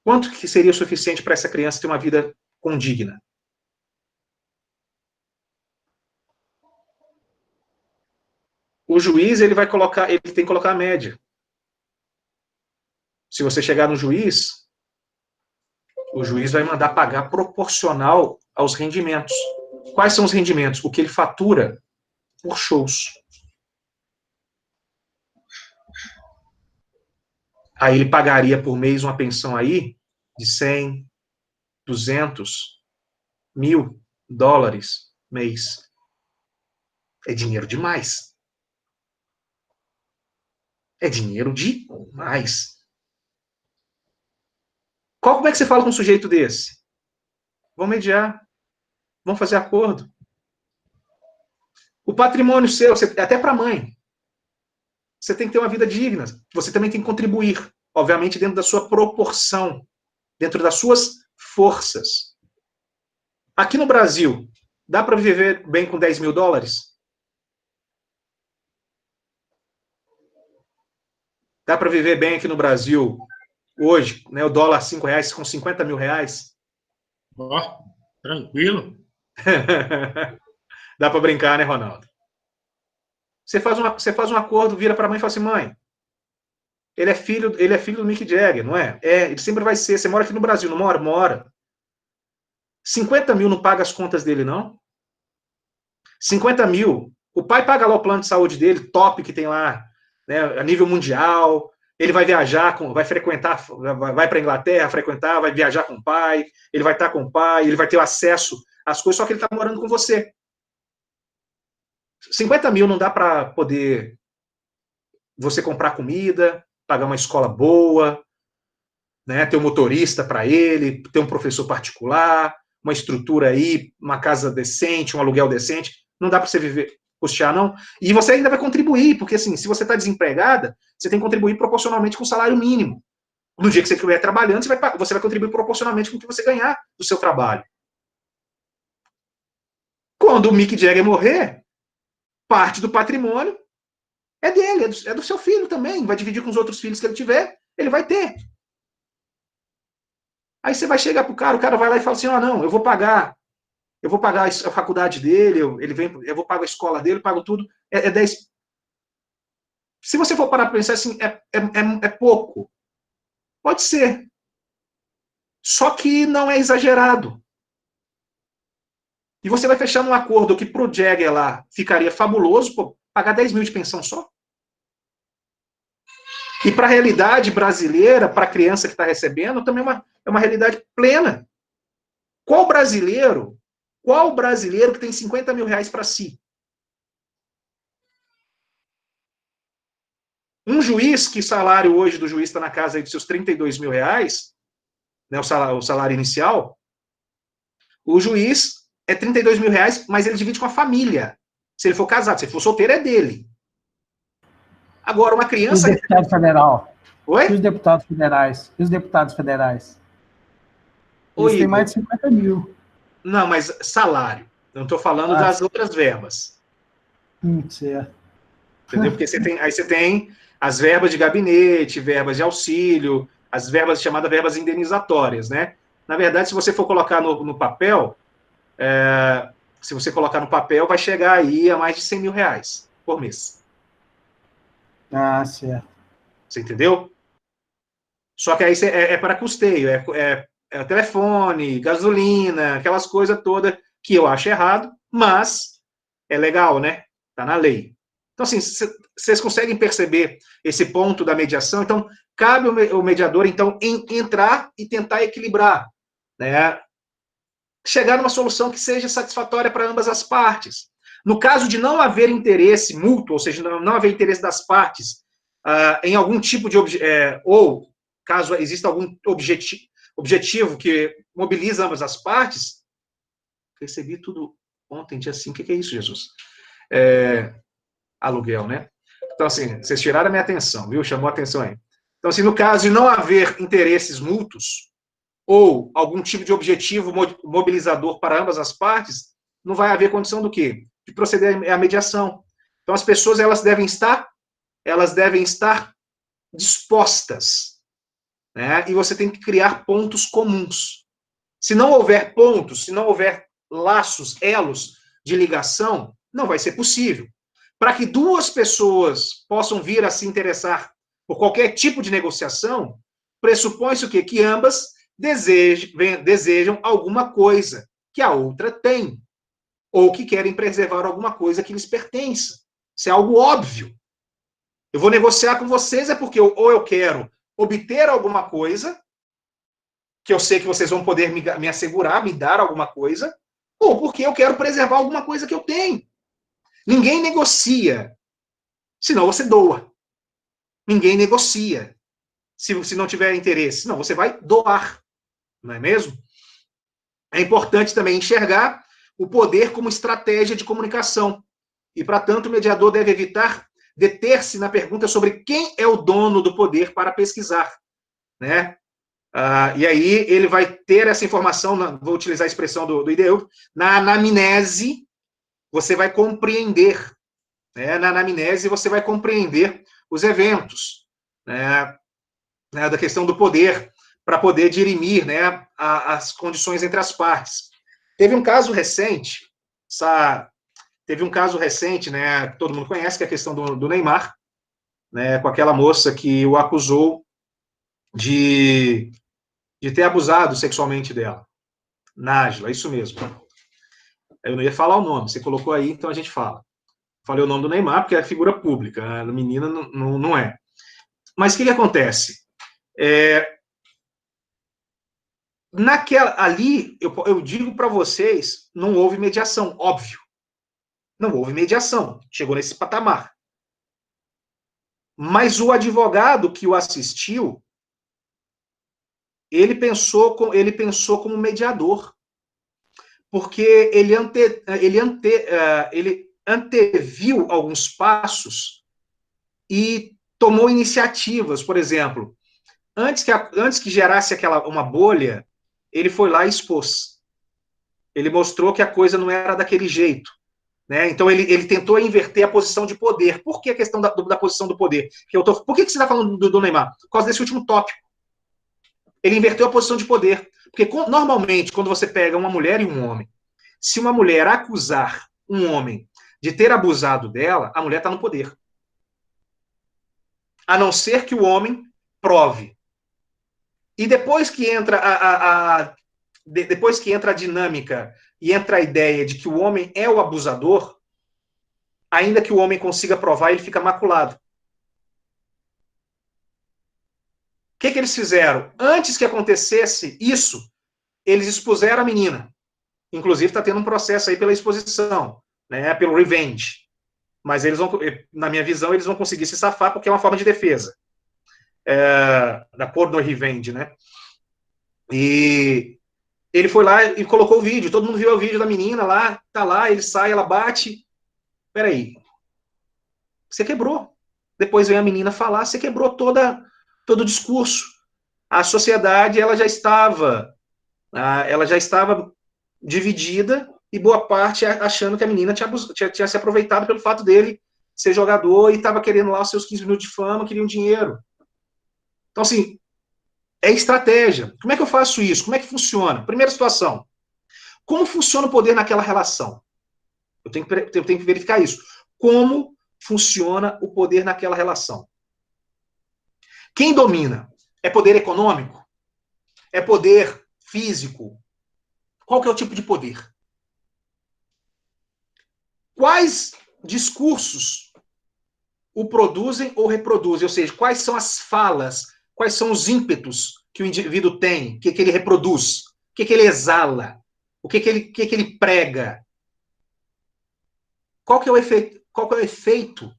Quanto que seria o suficiente para essa criança ter uma vida condigna? O juiz, ele tem que colocar a média. Se você chegar no juiz, o juiz vai mandar pagar proporcional aos rendimentos. Quais são os rendimentos? O que ele fatura por shows. Aí ele pagaria por mês uma pensão aí de 100, 200, $1.000 mês. É dinheiro demais. É dinheiro demais. Como é que você fala com um sujeito desse? Vamos mediar. Vamos fazer acordo. O patrimônio seu, até para a mãe. Você tem que ter uma vida digna. Você também tem que contribuir. Obviamente, dentro da sua proporção. Dentro das suas forças. Aqui no Brasil, dá para viver bem com $10.000? Dá para viver bem aqui no Brasil, hoje, né, o dólar R$5 com R$50.000? Ó, tranquilo. Dá para brincar, né, Ronaldo? Você faz um acordo, vira para a mãe e fala assim, mãe, ele é filho do Mick Jagger, não é? Ele sempre vai ser. Você mora aqui no Brasil, não mora? Mora. 50 mil não paga as contas dele, não? 50 mil, o pai paga lá o plano de saúde dele, top que tem lá, né, a nível mundial. Ele vai viajar, vai frequentar, vai para a Inglaterra frequentar, vai viajar com o pai, ele vai estar com o pai, ele vai ter acesso às coisas, só que ele está morando com você. 50 mil não dá para poder você comprar comida, pagar uma escola boa, né, ter um motorista para ele, ter um professor particular, uma estrutura aí, uma casa decente, um aluguel decente. Não dá para você viver, custear, não. E você ainda vai contribuir, porque assim, se você está desempregada, você tem que contribuir proporcionalmente com o salário mínimo. No dia que você estiver trabalhando, você vai contribuir proporcionalmente com o que você ganhar do seu trabalho. Quando o Mick Jagger morrer, parte do patrimônio é dele, é do seu filho também, vai dividir com os outros filhos que ele tiver, ele vai ter. Aí você vai chegar pro cara, o cara vai lá e fala assim, não, eu vou pagar a faculdade dele, eu vou pagar a escola dele, eu pago tudo, 10. Se você for parar para pensar assim, é pouco. Pode ser. Só que não é exagerado. E você vai fechar num acordo que pro Jagger lá ficaria fabuloso, pagar 10 mil de pensão só. E para a realidade brasileira, para a criança que está recebendo, também é uma realidade plena. Qual brasileiro que tem 50 mil reais para si? Um juiz, que salário hoje do juiz está na casa aí dos seus 32 mil reais, né, o salário inicial, o juiz é 32 mil reais, mas ele divide com a família. Se ele for casado, se ele for solteiro, é dele. Agora, uma criança... E o deputado federal? Oi? E os deputados federais? E os deputados federais? Eles têm mais de 50 mil. Não, mas salário. Eu não estou falando das outras verbas. Certo. Entendeu? Porque você tem as verbas de gabinete, verbas de auxílio, as verbas chamadas verbas indenizatórias, né? Na verdade, se você for colocar no papel, vai chegar aí a mais de 100 mil reais por mês. Certo. Você entendeu? Só que aí é para custeio, telefone, gasolina, aquelas coisas todas que eu acho errado, mas é legal, né? Tá na lei. Então, assim, vocês conseguem perceber esse ponto da mediação? Então, cabe o mediador, então, entrar e tentar equilibrar, né? Chegar numa solução que seja satisfatória para ambas as partes. No caso de não haver interesse mútuo, ou seja, não haver interesse das partes em algum tipo de ou caso exista algum objetivo que mobiliza ambas as partes, recebi tudo ontem, dia 5, o que é isso, Jesus? Aluguel, né? Então, assim, vocês tiraram a minha atenção, viu? Chamou a atenção aí. Então, assim, no caso de não haver interesses mútuos, ou algum tipo de objetivo mobilizador para ambas as partes, não vai haver condição do quê? De proceder à mediação. Então, as pessoas, elas devem estar dispostas, né? E você tem que criar pontos comuns. Se não houver pontos, se não houver laços, elos de ligação, não vai ser possível. Para que duas pessoas possam vir a se interessar por qualquer tipo de negociação, pressupõe-se o quê? Que ambas desejam alguma coisa que a outra tem, ou que querem preservar alguma coisa que lhes pertence. Isso é algo óbvio. Eu vou negociar com vocês porque ou eu quero obter alguma coisa, que eu sei que vocês vão poder me assegurar, me dar alguma coisa, ou porque eu quero preservar alguma coisa que eu tenho. Ninguém negocia, senão você doa. Ninguém negocia, se não tiver interesse. Não, você vai doar, não é mesmo? É importante também enxergar o poder como estratégia de comunicação. E, para tanto, o mediador deve evitar deter-se na pergunta sobre quem é o dono do poder para pesquisar, né? E aí ele vai ter essa informação, vou utilizar a expressão do IDEU, na anamnese você vai compreender, né? Na anamnese você vai compreender os eventos, né? Da questão do poder, para poder dirimir, né, as condições entre as partes. Teve um caso recente, né, que todo mundo conhece, que é a questão do Neymar, né, com aquela moça que o acusou de ter abusado sexualmente dela. Nájila, isso mesmo. Eu não ia falar o nome, você colocou aí, então a gente fala. Falei o nome do Neymar, porque é figura pública, a menina não é. Mas o que acontece? Ali, eu digo para vocês, não houve mediação, óbvio. Não houve mediação, chegou nesse patamar. Mas o advogado que o assistiu, ele pensou como mediador, porque ele anteviu alguns passos e tomou iniciativas. Por exemplo, antes que gerasse uma bolha, ele foi lá e expôs. Ele mostrou que a coisa não era daquele jeito, né? Então, ele tentou inverter a posição de poder. Por que a questão da posição do poder? Por que você está falando do Neymar? Por causa desse último tópico. Ele inverteu a posição de poder. Porque, normalmente, quando você pega uma mulher e um homem, se uma mulher acusar um homem de ter abusado dela, a mulher está no poder. A não ser que o homem prove. E depois que entra a dinâmica e entra a ideia de que o homem é o abusador, ainda que o homem consiga provar, ele fica maculado. O que eles fizeram? Antes que acontecesse isso, eles expuseram a menina. Inclusive, está tendo um processo aí pela exposição, né, pelo revenge. Mas eles vão, na minha visão, eles vão conseguir se safar porque é uma forma de defesa. Da porno revenge, né? E ele foi lá e colocou o vídeo, todo mundo viu o vídeo da menina lá, tá lá, ele sai, ela bate. Peraí, você quebrou. Depois vem a menina falar, você quebrou todo o discurso. A sociedade, ela já estava dividida e boa parte achando que a menina tinha se aproveitado pelo fato dele ser jogador e estava querendo lá os seus 15 minutos de fama, queria um dinheiro. Então, assim, é estratégia. Como é que eu faço isso? Como é que funciona? Primeira situação. Como funciona o poder naquela relação? Eu tenho que verificar isso. Como funciona o poder naquela relação? Quem domina? É poder econômico? É poder físico? Qual que é o tipo de poder? Quais discursos o produzem ou reproduzem, ou seja, quais são as falas, quais são os ímpetos que o indivíduo tem, o que ele reproduz, o que ele exala, o que ele prega. Qual que é o efeito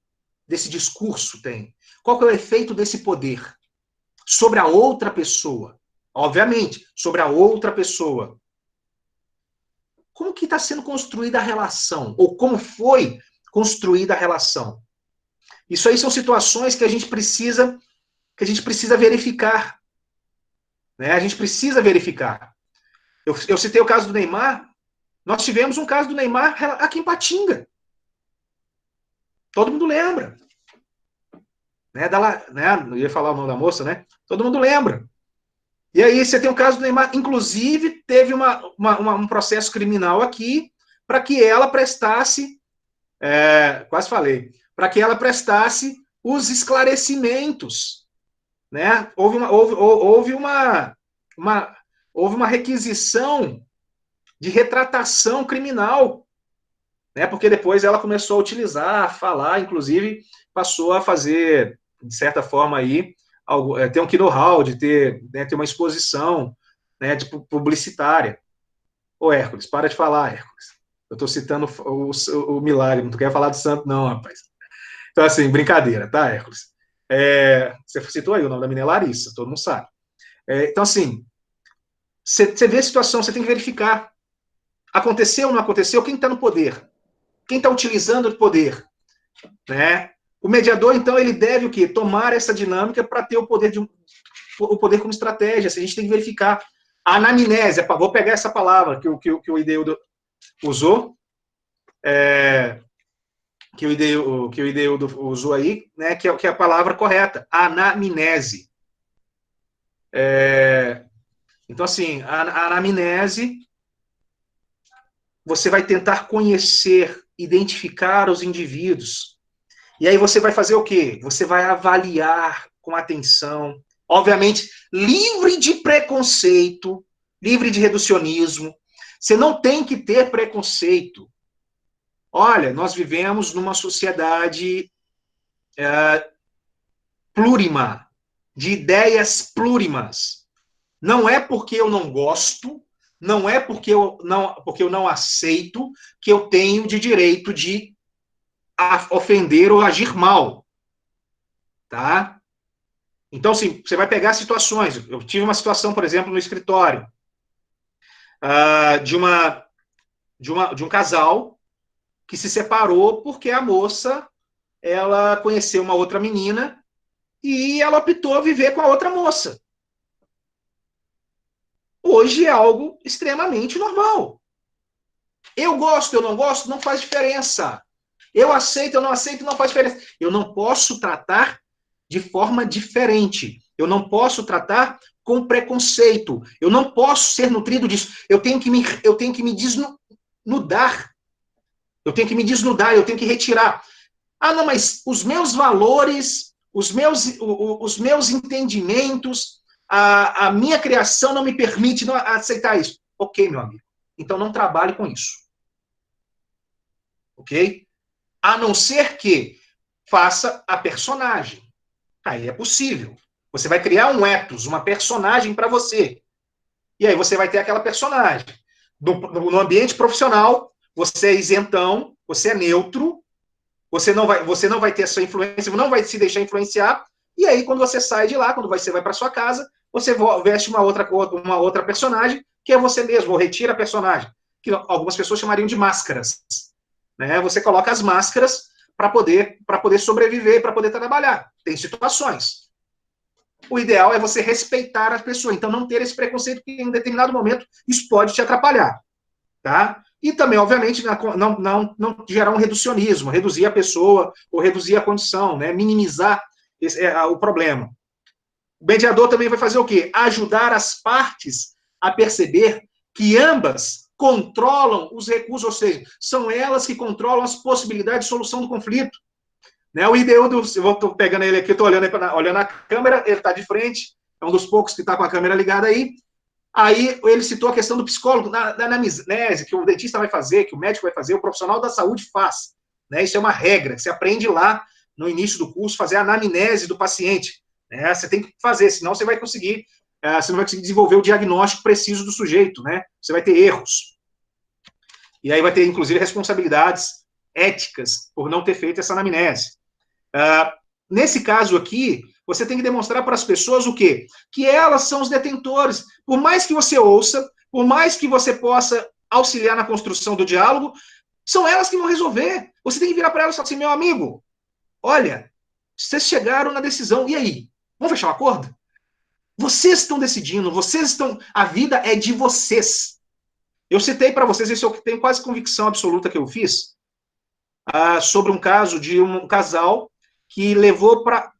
desse discurso tem? Qual que é o efeito desse poder sobre a outra pessoa? Obviamente, sobre a outra pessoa. Como que está sendo construída a relação? Ou como foi construída a relação? Isso aí são situações que a gente precisa verificar. Né? A gente precisa verificar. Eu citei o caso do Neymar. Nós tivemos um caso do Neymar aqui em Patinga. Todo mundo lembra. Né? Eu ia falar o nome da moça, né? Todo mundo lembra. E aí você tem o caso do Neymar. Inclusive, teve um processo criminal aqui para que ela prestasse... quase falei. Para que ela prestasse os esclarecimentos. Né? Houve uma requisição de retratação criminal, né? Porque depois ela começou a utilizar, a falar, inclusive passou a fazer, de certa forma, aí, ter um know-how de ter uma exposição, né, de publicitária. Ô, Hércules, para de falar, Hércules. Eu estou citando o milagre, não quer falar do santo, não, rapaz. Então, assim, brincadeira, tá, Hércules? Você citou aí o nome da menina Larissa, todo mundo sabe. Então, assim, você vê a situação, você tem que verificar. Aconteceu ou não aconteceu? Quem está no poder? Quem está utilizando o poder? Né? O mediador, então, ele deve o quê? Tomar essa dinâmica para ter o poder como estratégia. A gente tem que verificar. A anamnese, vou pegar essa palavra que o Ideudo usou, que o Ideudo usou aí, né, que é a palavra correta, anamnese. Então, assim, a anamnese, você vai tentar conhecer, identificar os indivíduos. E aí você vai fazer o quê? Você vai avaliar com atenção, obviamente, livre de preconceito, livre de reducionismo. Você não tem que ter preconceito. Olha, nós vivemos numa sociedade plurima, de ideias plurimas. Não é porque eu não gosto, não é porque eu não aceito que eu tenho de direito de ofender ou agir mal. Tá? Então, assim, você vai pegar situações. Eu tive uma situação, por exemplo, no escritório, de um casal que se separou porque a moça, ela conheceu uma outra menina e ela optou a viver com a outra moça. Hoje é algo extremamente normal. Eu gosto, eu não gosto, não faz diferença. Eu aceito, eu não aceito, não faz diferença. Eu não posso tratar de forma diferente. Eu não posso tratar com preconceito. Eu não posso ser nutrido disso. Eu tenho que me desnudar. Eu tenho que me desnudar, eu tenho que retirar. Ah, não, mas os meus valores, os meus entendimentos, a minha criação não me permite não aceitar isso. Ok, meu amigo. Então não trabalhe com isso. Ok? A não ser que faça a personagem. Aí é possível. Você vai criar um ethos, uma personagem para você. E aí você vai ter aquela personagem. No ambiente profissional, você é isentão, você é neutro, você não vai ter essa influência, não vai se deixar influenciar, e aí quando você sai de lá, quando você vai para sua casa, você veste uma outra personagem, que é você mesmo, ou retira a personagem, que algumas pessoas chamariam de máscaras. Né? Você coloca as máscaras para poder sobreviver, para poder trabalhar. Tem situações. O ideal é você respeitar a pessoa, então não ter esse preconceito, porque em determinado momento isso pode te atrapalhar. Tá? E também, obviamente, não gerar um reducionismo, reduzir a pessoa ou reduzir a condição, né? Minimizar o problema. O mediador também vai fazer o quê? Ajudar as partes a perceber que ambas controlam os recursos, ou seja, são elas que controlam as possibilidades de solução do conflito. Né? O Ideudo, eu estou pegando ele aqui, estou olhando a câmera, ele está de frente, é um dos poucos que está com a câmera ligada aí. Aí ele citou a questão do psicólogo, da anamnese, que o dentista vai fazer, que o médico vai fazer, o profissional da saúde faz. Né? Isso é uma regra, que você aprende lá no início do curso, fazer a anamnese do paciente. Né? Você tem que fazer, senão você vai conseguir, você não vai conseguir desenvolver o diagnóstico preciso do sujeito, né? Você vai ter erros. E aí vai ter, inclusive, responsabilidades éticas por não ter feito essa anamnese. Nesse caso aqui, você tem que demonstrar para as pessoas o quê? Que elas são os detentores. Por mais que você ouça, por mais que você possa auxiliar na construção do diálogo, são elas que vão resolver. Você tem que virar para elas e falar assim, meu amigo, olha, vocês chegaram na decisão, e aí? Vamos fechar um acordo? Vocês estão decidindo, a vida é de vocês. Eu citei para vocês, isso eu tenho quase convicção absoluta que eu fiz, sobre um caso de um casal que levou para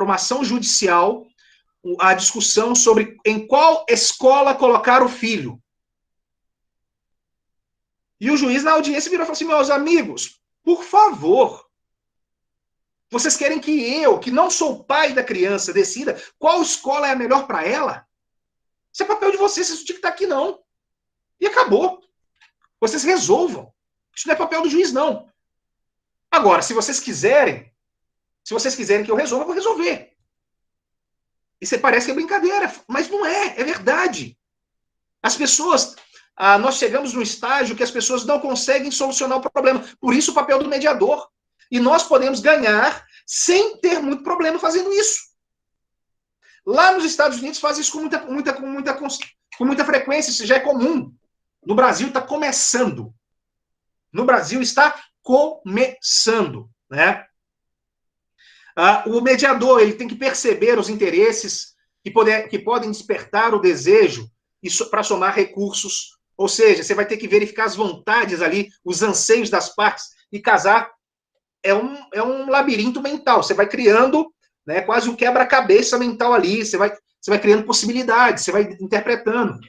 uma ação judicial a discussão sobre em qual escola colocar o filho. E o juiz na audiência virou e falou assim, meus amigos, por favor, vocês querem que eu, que não sou o pai da criança, decida qual escola é a melhor para ela? Isso é papel de vocês, isso não tinha que estar aqui, não. E acabou. Vocês resolvam. Isso não é papel do juiz, não. Agora, se vocês quiserem que eu resolva, eu vou resolver. E você parece que é brincadeira, mas não é, é verdade. As pessoas, nós chegamos num estágio que as pessoas não conseguem solucionar o problema. Por isso o papel do mediador. E nós podemos ganhar sem ter muito problema fazendo isso. Lá nos Estados Unidos fazem isso com muita frequência, isso já é comum. No Brasil está começando. No Brasil está começando, né? O mediador ele tem que perceber os interesses que podem despertar o desejo para somar recursos. Ou seja, você vai ter que verificar as vontades ali, os anseios das partes, e casar é um labirinto mental. Você vai criando, né, quase um quebra-cabeça mental ali, você vai criando possibilidades, você vai interpretando.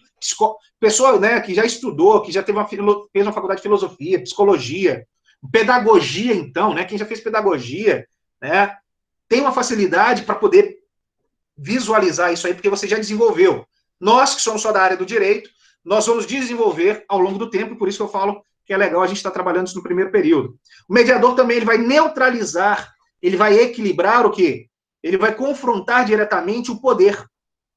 Pessoa, né, que já estudou, que já fez uma faculdade de filosofia, psicologia, pedagogia, então, né, quem já fez pedagogia, né, tem uma facilidade para poder visualizar isso aí, porque você já desenvolveu. Nós, que somos só da área do direito, nós vamos desenvolver ao longo do tempo, por isso que eu falo que é legal a gente estar trabalhando isso no primeiro período. O mediador também ele vai neutralizar, ele vai equilibrar o quê? Ele vai confrontar diretamente o poder.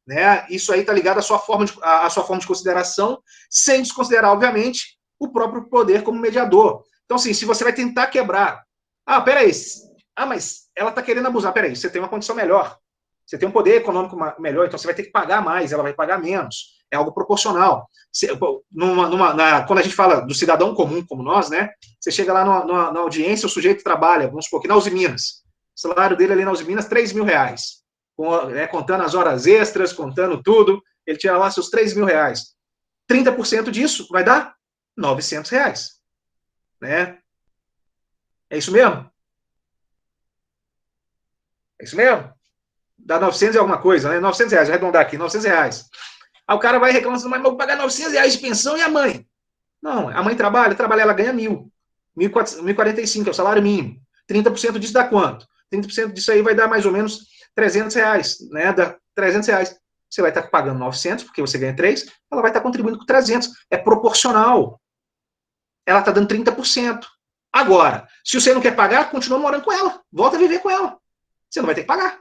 Né? Isso aí está ligado à sua forma de consideração, sem desconsiderar, obviamente, o próprio poder como mediador. Então, assim, se você vai tentar quebrar... peraí, mas ela está querendo abusar. Peraí, você tem uma condição melhor. Você tem um poder econômico melhor, então você vai ter que pagar mais, ela vai pagar menos. É algo proporcional. Quando a gente fala do cidadão comum como nós, né? Você chega lá na audiência, o sujeito trabalha, vamos supor, que na Uzi Minas. O salário dele ali na Uzi Minas, R$3.000. Contando as horas extras, contando tudo, ele tira lá seus R$3.000. 30% disso vai dar R$900. Né? É isso mesmo? É isso mesmo? Dá 900 e alguma coisa, né? R$900, arredondar aqui, R$900. Aí o cara vai reclamando, mas eu vou pagar R$900 de pensão e a mãe? Não, a mãe trabalha, ela ganha 1.045, é o salário mínimo. 30% disso dá quanto? 30% disso aí vai dar mais ou menos R$300, né? Dá R$300. Você vai estar pagando 900, porque você ganha 3, ela vai estar contribuindo com 300. É proporcional. Ela está dando 30%. Agora, se você não quer pagar, continua morando com ela. Volta a viver com ela. Você não vai ter que pagar.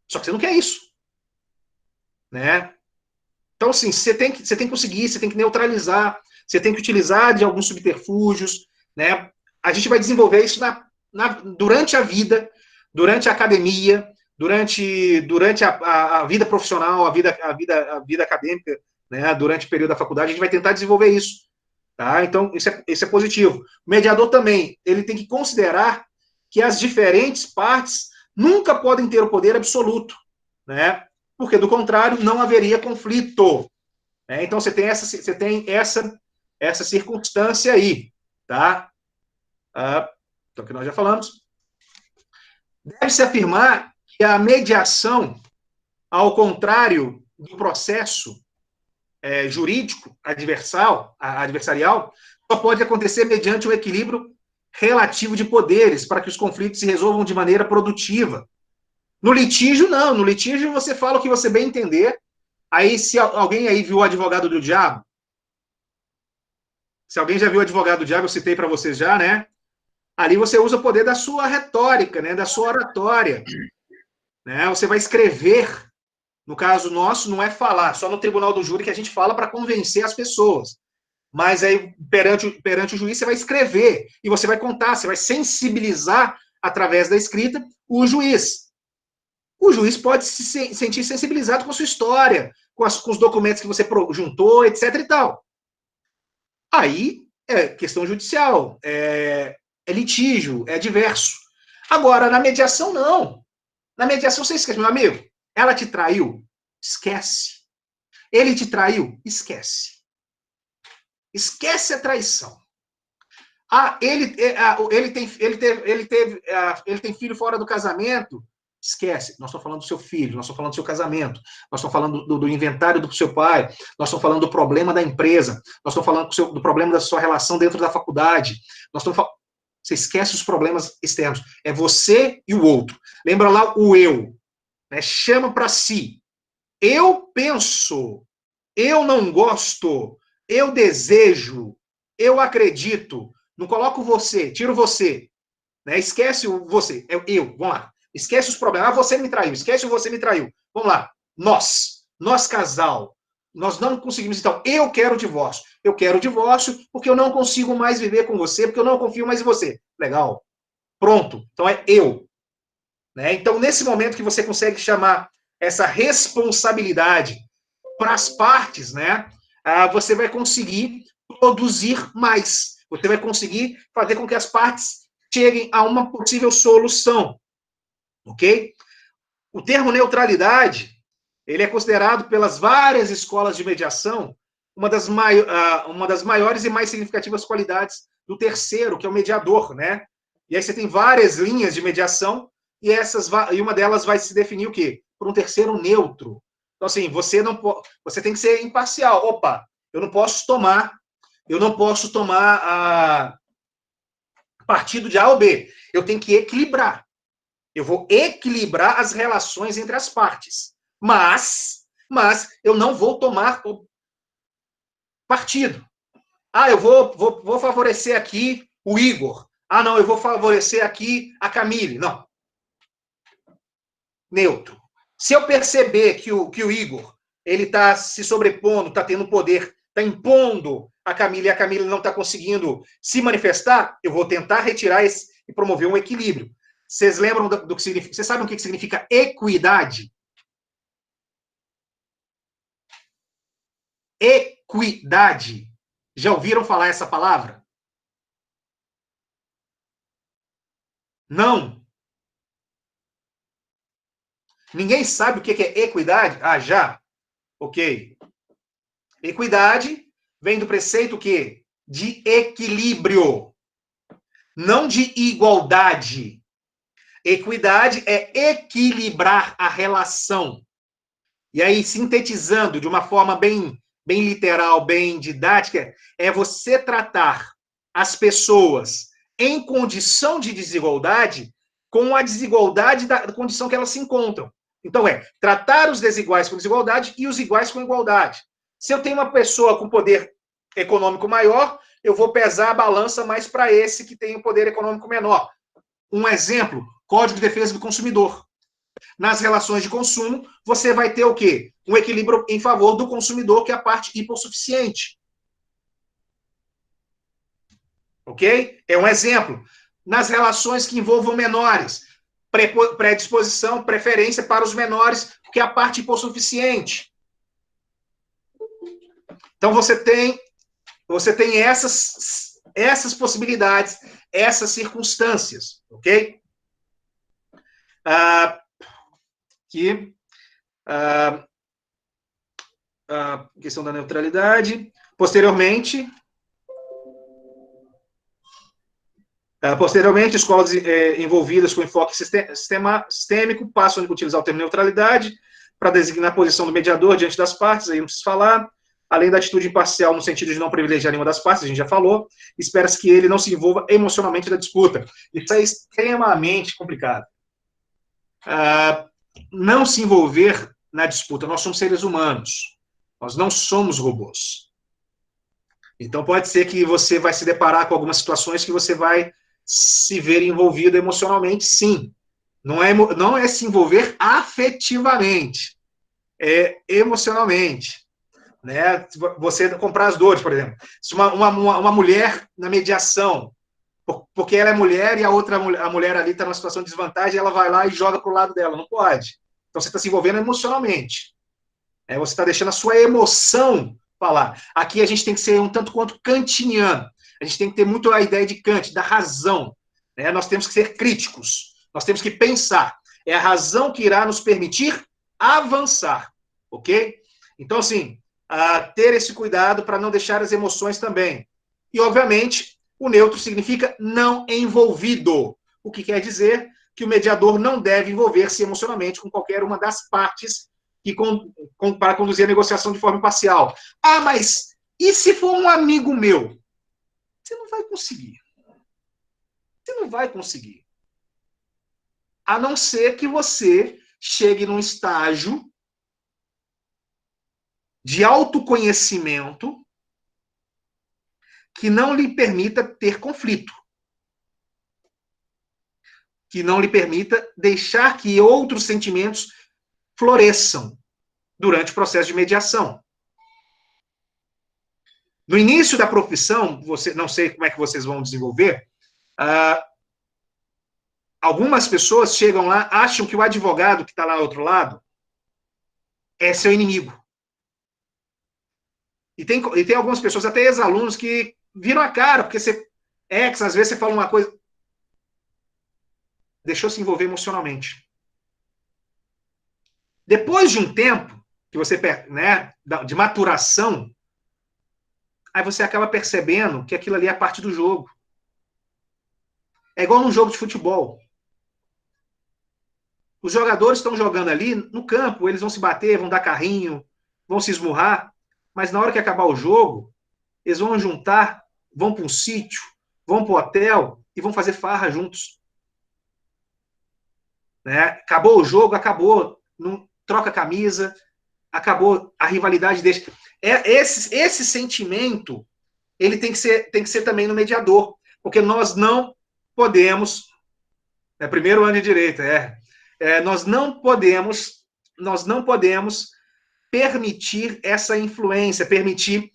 Só que você não quer isso. Né? Então, assim, você tem que conseguir, você tem que neutralizar, você tem que utilizar de alguns subterfúgios, né? A gente vai desenvolver isso durante a vida, durante a academia, durante a vida profissional, a vida acadêmica, né? Durante o período da faculdade, a gente vai tentar desenvolver isso. Tá? Então, isso é positivo. O mediador também, ele tem que considerar que as diferentes partes nunca podem ter o poder absoluto, né? Porque, do contrário, não haveria conflito. Né? Então, você tem essa circunstância aí, tá? Então, que nós já falamos. Deve-se afirmar que a mediação, ao contrário do processo jurídico adversarial, só pode acontecer mediante um equilíbrio relativo de poderes, para que os conflitos se resolvam de maneira produtiva. No litígio, não. No litígio, você fala o que você bem entender. Aí, se alguém aí viu o Advogado do Diabo, se alguém já viu o Advogado do Diabo, eu citei para vocês já, né? Ali você usa o poder da sua retórica, né, da sua oratória. Né? Você vai escrever. No caso nosso, não é falar. Só no tribunal do júri que a gente fala para convencer as pessoas. Mas aí, perante o juiz, você vai escrever. E você vai contar, você vai sensibilizar, através da escrita, o juiz. O juiz pode se sentir sensibilizado com a sua história, com os documentos que você juntou, etc. e tal. Aí, é questão judicial, é litígio, é diverso. Agora, na mediação, não. Na mediação, você esquece, meu amigo. Ela te traiu? Esquece. Ele te traiu? Esquece. Esquece a traição. Ah, ele tem filho fora do casamento? Esquece. Nós estamos falando do seu filho, nós estamos falando do seu casamento, nós estamos falando do inventário do seu pai, nós estamos falando do problema da empresa, nós estamos falando do problema da sua relação dentro da faculdade. Nós estamos falando... Você esquece os problemas externos. É você e o outro. Lembra lá o eu. Né? Chama para si. Eu penso, eu não gosto, eu desejo, eu acredito. Não coloco você, tiro você. Né? Esquece o você, é eu. Vamos lá. Esquece os problemas. Ah, você me traiu. Esquece o você me traiu. Vamos lá. Nós casal, nós não conseguimos. Então, eu quero o divórcio. Eu quero o divórcio porque eu não consigo mais viver com você, porque eu não confio mais em você. Legal. Pronto. Então, é eu. Né? Então, nesse momento que você consegue chamar essa responsabilidade para as partes, né, você vai conseguir produzir mais. Você vai conseguir fazer com que as partes cheguem a uma possível solução. Ok? O termo neutralidade, ele é considerado pelas várias escolas de mediação uma das maiores e mais significativas qualidades do terceiro, que é o mediador, né? E aí você tem várias linhas de mediação e uma delas vai se definir o quê? Por um terceiro neutro. Então, assim, você tem que ser imparcial. Opa, eu não posso tomar partido de A ou B. Eu tenho que equilibrar. Eu vou equilibrar as relações entre as partes. Mas eu não vou tomar partido. Ah, eu vou favorecer aqui o Igor. Ah, não, eu vou favorecer aqui a Camille. Não. Neutro. Se eu perceber que o Igor ele está se sobrepondo, está tendo poder, está impondo a Camille e a Camille não está conseguindo se manifestar, eu vou tentar retirar e promover um equilíbrio. Vocês lembram do que significa? Vocês sabem o que significa equidade? Equidade. Já ouviram falar essa palavra? Não. Ninguém sabe o que é equidade? Ah, já? Ok. Equidade vem do preceito que? De equilíbrio. Não de igualdade. Equidade é equilibrar a relação. E aí, sintetizando de uma forma bem literal, bem didática, é você tratar as pessoas em condição de desigualdade com a desigualdade da condição que elas se encontram. Então, tratar os desiguais com desigualdade e os iguais com igualdade. Se eu tenho uma pessoa com poder econômico maior, eu vou pesar a balança mais para esse que tem um poder econômico menor. Um exemplo, Código de Defesa do Consumidor. Nas relações de consumo, você vai ter o quê? Um equilíbrio em favor do consumidor, que é a parte hipossuficiente. Ok? É um exemplo. Nas relações que envolvam menores, predisposição, preferência para os menores, que é a parte hipossuficiente. Então, você tem essas possibilidades, essas circunstâncias, ok? Questão da neutralidade. Posteriormente, escolas envolvidas com enfoque sistêmico passam a utilizar o termo neutralidade para designar a posição do mediador diante das partes, aí não preciso falar, além da atitude imparcial no sentido de não privilegiar nenhuma das partes, a gente já falou, espera-se que ele não se envolva emocionalmente na disputa. Isso é extremamente complicado. Não se envolver na disputa. Nós somos seres humanos. Nós não somos robôs. Então, pode ser que você vai se deparar com algumas situações que você vai se ver envolvido emocionalmente, sim. Não é se envolver afetivamente, é emocionalmente. Né? Você comprar as dores, por exemplo. Se uma mulher na mediação, porque ela é mulher e a mulher ali está numa situação de desvantagem, ela vai lá e joga para o lado dela. Não pode. Então você está se envolvendo emocionalmente. Você está deixando a sua emoção falar. Aqui a gente tem que ser um tanto quanto kantiano. A gente tem que ter muito a ideia de Kant, da razão. Né? Nós temos que ser críticos. Nós temos que pensar. É a razão que irá nos permitir avançar. Ok? Então, assim, ter esse cuidado para não deixar as emoções também. E, obviamente, o neutro significa não envolvido. O que quer dizer que o mediador não deve envolver-se emocionalmente com qualquer uma das partes para conduzir a negociação de forma imparcial. Ah, mas e se for um amigo meu? Você não vai conseguir. Você não vai conseguir. A não ser que você chegue num estágio de autoconhecimento que não lhe permita ter conflito. Que não lhe permita deixar que outros sentimentos floresçam durante o processo de mediação. No início da profissão, não sei como é que vocês vão desenvolver, algumas pessoas chegam lá, acham que o advogado que está lá ao outro lado é seu inimigo. E tem algumas pessoas, até ex-alunos, que viram a cara, porque às vezes você fala uma coisa, deixou se envolver emocionalmente. Depois de um tempo, que você, né, de maturação, aí você acaba percebendo que aquilo ali é parte do jogo. É igual num jogo de futebol. Os jogadores estão jogando ali no campo, eles vão se bater, vão dar carrinho, vão se esmurrar, mas na hora que acabar o jogo, eles vão juntar, vão para um sítio, vão para o hotel e vão fazer farra juntos. Né? Acabou o jogo, acabou, não troca camisa, acabou a rivalidade deixa. Esse sentimento, ele tem que ser também no mediador, porque nós não podemos, primeiro ano de direito, nós não podemos permitir essa influência, permitir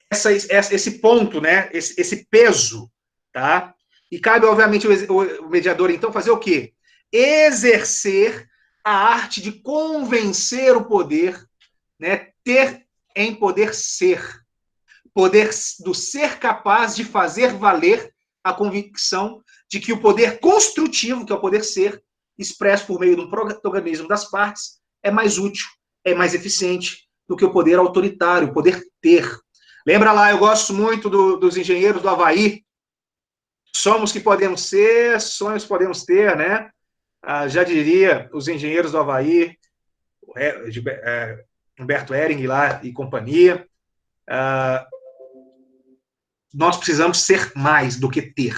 esse ponto, né? Esse peso, tá? E cabe, obviamente, o mediador, então, fazer o quê? Exercer a arte de convencer o poder, né? Ter em poder ser. Poder do ser capaz de fazer valer a convicção de que o poder construtivo, que é o poder ser, expresso por meio do protagonismo das partes, é mais útil, é mais eficiente do que o poder autoritário, o poder ter. Lembra lá, eu gosto muito dos engenheiros do Havaí. Somos que podemos ser, sonhos podemos ter, né? Já diria os engenheiros do Havaí, Humberto Hering lá e companhia, nós precisamos ser mais do que ter.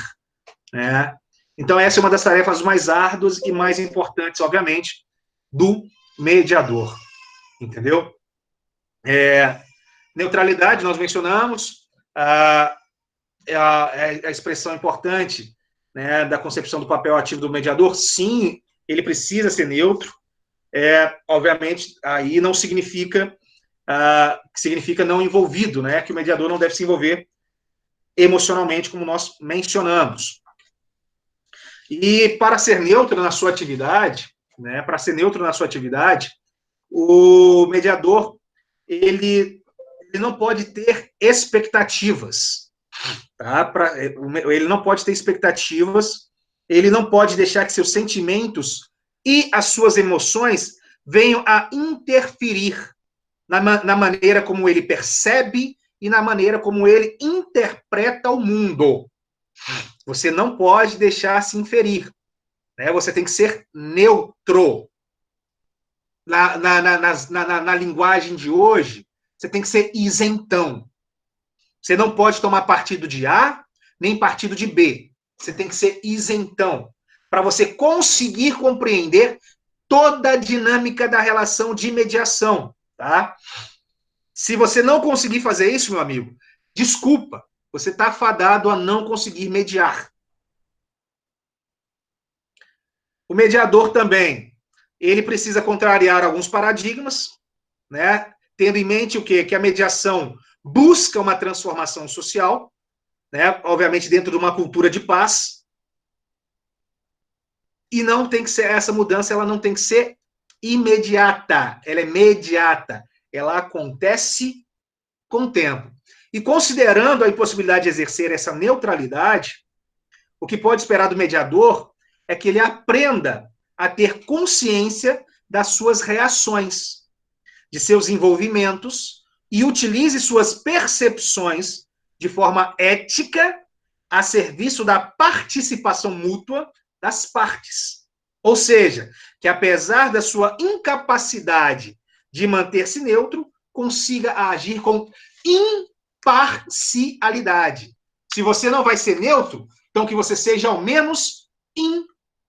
Né? Então, essa é uma das tarefas mais árduas e mais importantes, obviamente, do mediador. Entendeu? Neutralidade, nós mencionamos, a expressão importante, né, da concepção do papel ativo do mediador. Sim, ele precisa ser neutro. Obviamente, aí não significa não envolvido, né, que o mediador não deve se envolver emocionalmente, como nós mencionamos. E para ser neutro na sua atividade, né, o mediador ele não pode ter expectativas, tá? Ele não pode ter expectativas, ele não pode deixar que seus sentimentos e as suas emoções venham a interferir na maneira como ele percebe e na maneira como ele interpreta o mundo. Você não pode deixar se inferir. Né? Você tem que ser neutro. Na linguagem de hoje, você tem que ser isentão. Você não pode tomar partido de A, nem partido de B. Você tem que ser isentão. Para você conseguir compreender toda a dinâmica da relação de mediação. Tá? Se você não conseguir fazer isso, meu amigo, desculpa. Você está fadado a não conseguir mediar. O mediador também, ele precisa contrariar alguns paradigmas, né? Tendo em mente o quê? Que a mediação busca uma transformação social, né? Obviamente dentro de uma cultura de paz. E não tem que ser, essa mudança, ela não tem que ser imediata, ela é mediata, ela acontece com o tempo. E considerando a impossibilidade de exercer essa neutralidade, o que pode esperar do mediador é que ele aprenda a ter consciência das suas reações, de seus envolvimentos, e utilize suas percepções de forma ética a serviço da participação mútua das partes. Ou seja, que apesar da sua incapacidade de manter-se neutro, consiga agir com imparcialidade. Se você não vai ser neutro, então que você seja ao menos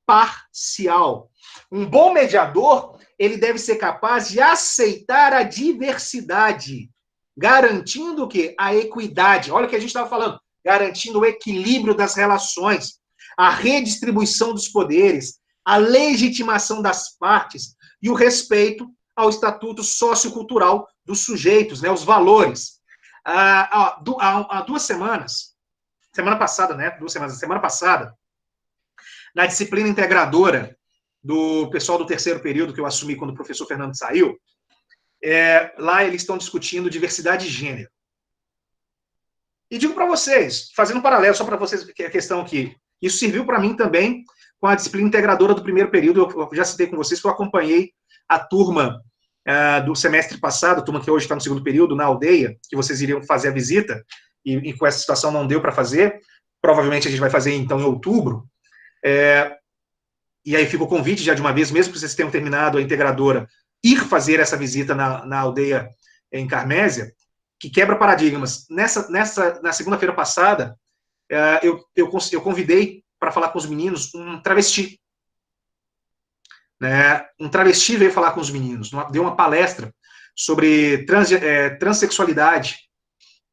imparcial. Um bom mediador, ele deve ser capaz de aceitar a diversidade, garantindo o quê? A equidade. Olha o que a gente estava falando, garantindo o equilíbrio das relações, a redistribuição dos poderes, a legitimação das partes e o respeito ao estatuto sociocultural dos sujeitos, né, os valores. Há 2 semanas, semana passada, na disciplina integradora do pessoal do 3º período, que eu assumi quando o professor Fernando saiu, lá eles estão discutindo diversidade de gênero. E digo para vocês, fazendo um paralelo só para vocês, que é a questão aqui, isso serviu para mim também com a disciplina integradora do 1º período, eu já citei com vocês que eu acompanhei a turma do semestre passado, a turma que hoje está no 2º período, na aldeia, que vocês iriam fazer a visita, e com essa situação não deu para fazer, provavelmente a gente vai fazer então em outubro, e aí fica o convite já de uma vez, mesmo que vocês tenham terminado a integradora, ir fazer essa visita na aldeia em Carmésia, que quebra paradigmas. Na segunda-feira passada, eu convidei para falar com os meninos um travesti. Né? Um travesti veio falar com os meninos, deu uma palestra sobre transexualidade,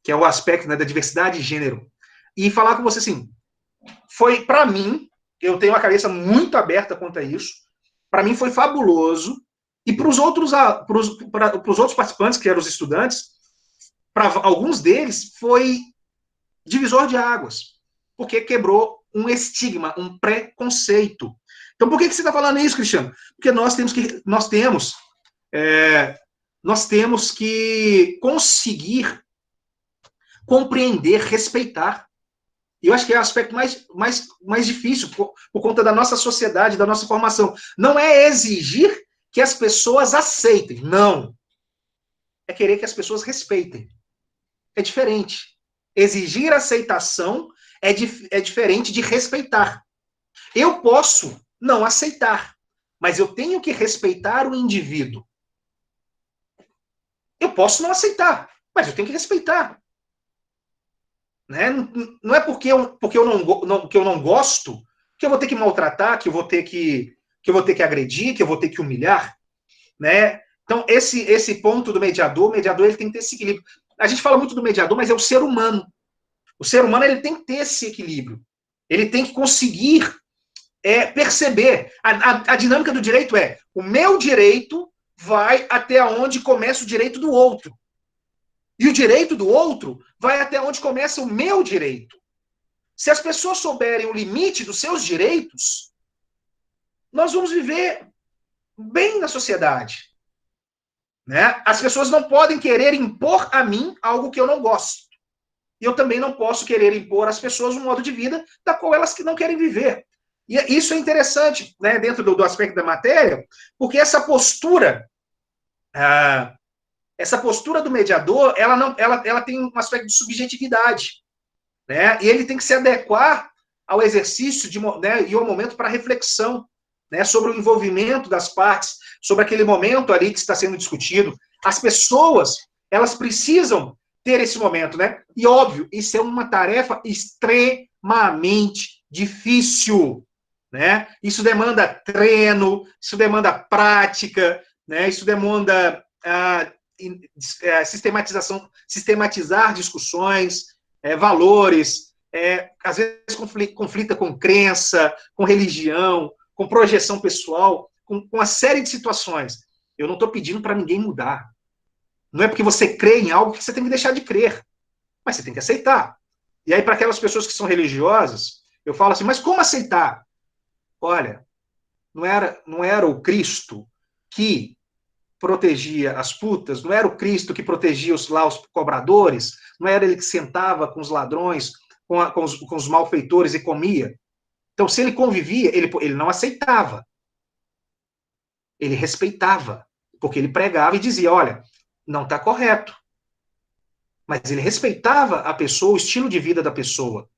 que é o aspecto, né, da diversidade de gênero. E falar com você assim, foi, para mim, eu tenho uma cabeça muito aberta quanto a isso, para mim foi fabuloso, e para os outros participantes, que eram os estudantes, para alguns deles foi divisor de águas, porque quebrou um estigma, um preconceito. Então, por que você está falando isso, Cristiano? Porque nós temos que conseguir compreender, respeitar. E eu acho que é o aspecto mais difícil, por conta da nossa sociedade, da nossa formação. Não é exigir que as pessoas aceitem, não. É querer que as pessoas respeitem. É diferente. Exigir aceitação é diferente de respeitar. Eu posso não aceitar, mas eu tenho que respeitar o indivíduo. Eu posso não aceitar, mas eu tenho que respeitar. Né? Não é porque eu não gosto que eu vou ter que maltratar, que eu vou ter que agredir, que eu vou ter que humilhar. Né? Então, esse ponto do mediador, o mediador ele tem que ter esse equilíbrio. A gente fala muito do mediador, mas é o ser humano. O ser humano ele tem que ter esse equilíbrio. Ele tem que conseguir perceber. A dinâmica do direito é: o meu direito vai até onde começa o direito do outro. E o direito do outro vai até onde começa o meu direito. Se as pessoas souberem o limite dos seus direitos, nós vamos viver bem na sociedade. Né? As pessoas não podem querer impor a mim algo que eu não gosto. E eu também não posso querer impor às pessoas um modo de vida da qual elas não querem viver. E isso é interessante, né, dentro do aspecto da matéria, porque essa postura do mediador, ela tem um aspecto de subjetividade. Né? E ele tem que se adequar ao exercício né, e ao momento para reflexão, né, sobre o envolvimento das partes, sobre aquele momento ali que está sendo discutido. As pessoas, elas precisam ter esse momento, né? E, óbvio, isso é uma tarefa extremamente difícil, né? Isso demanda treino, isso demanda prática, né? Isso demanda sistematizar discussões, valores, às vezes conflita com crença, com religião, com projeção pessoal, com uma série de situações. Eu não estou pedindo para ninguém mudar. Não é porque você crê em algo que você tem que deixar de crer, mas você tem que aceitar. E aí, para aquelas pessoas que são religiosas, eu falo assim, mas como aceitar? Olha, não era o Cristo que protegia as putas, não era o Cristo que protegia os cobradores, não era ele que sentava com os ladrões, com os malfeitores e comia. Então, se ele convivia, ele não aceitava. Ele respeitava, porque ele pregava e dizia, olha, não está correto. Mas ele respeitava a pessoa, o estilo de vida da pessoa.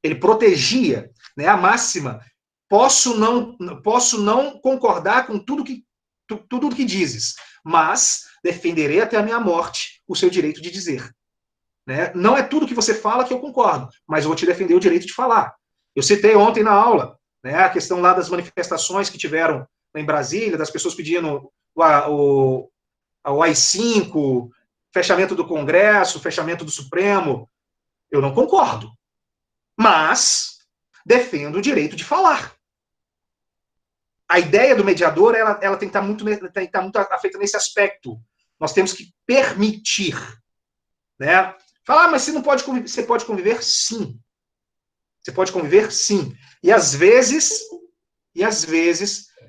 Ele protegia, né, a máxima. Posso não concordar com tudo que dizes, mas defenderei até a minha morte o seu direito de dizer. Né? Não é tudo que você fala que eu concordo, mas eu vou te defender o direito de falar. Eu citei ontem na aula, né, a questão lá das manifestações que tiveram em Brasília, das pessoas pedindo o AI-5, fechamento do Congresso, fechamento do Supremo. Eu não concordo, mas defendo o direito de falar. A ideia do mediador, ela tem que estar muito afeita nesse aspecto. Nós temos que permitir, né? Falar, mas você não pode conviver. Você pode conviver, sim. Você pode conviver, sim. E às vezes,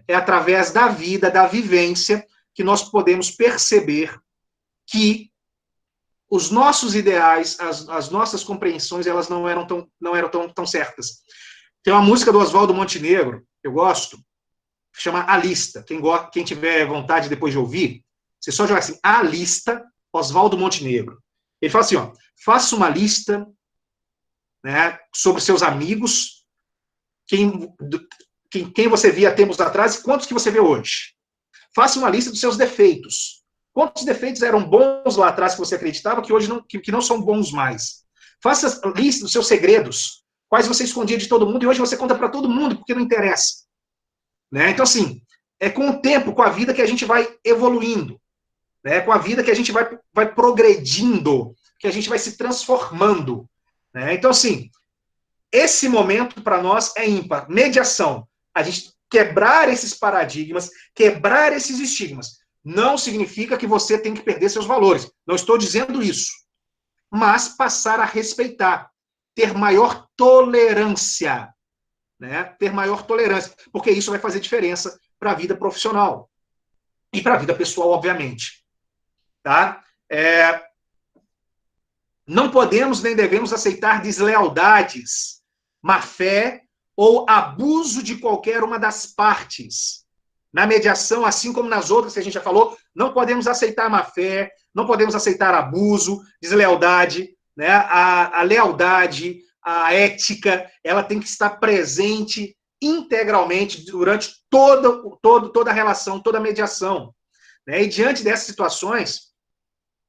é através da vida, da vivência, que nós podemos perceber que os nossos ideais, as nossas compreensões, elas não eram tão certas. Tem uma música do Oswaldo Montenegro, eu gosto, que chama A Lista. Quem tiver vontade depois de ouvir, você só joga assim, A Lista, Oswaldo Montenegro. Ele fala assim, ó, faça uma lista, né, sobre seus amigos, quem você via tempos atrás e quantos que você vê hoje. Faça uma lista dos seus defeitos. Quantos defeitos eram bons lá atrás que você acreditava que hoje não são bons mais? Faça a lista dos seus segredos, quais você escondia de todo mundo e hoje você conta para todo mundo porque não interessa. Né? Então, assim, é com o tempo, com a vida que a gente vai evoluindo, né? Com a vida que a gente vai progredindo, que a gente vai se transformando. Né? Então, assim, esse momento para nós é ímpar. Mediação. A gente quebrar esses paradigmas, quebrar esses estigmas. Não significa que você tem que perder seus valores. Não estou dizendo isso. Mas passar a respeitar. Ter maior tolerância. Né? Ter maior tolerância. Porque isso vai fazer diferença para a vida profissional. E para a vida pessoal, obviamente. Tá? Não podemos nem devemos aceitar deslealdades, má-fé ou abuso de qualquer uma das partes. Na mediação, assim como nas outras que a gente já falou, não podemos aceitar má-fé, não podemos aceitar abuso, deslealdade, né? A lealdade, a ética, ela tem que estar presente integralmente durante toda a relação, toda a mediação. Né? E diante dessas situações,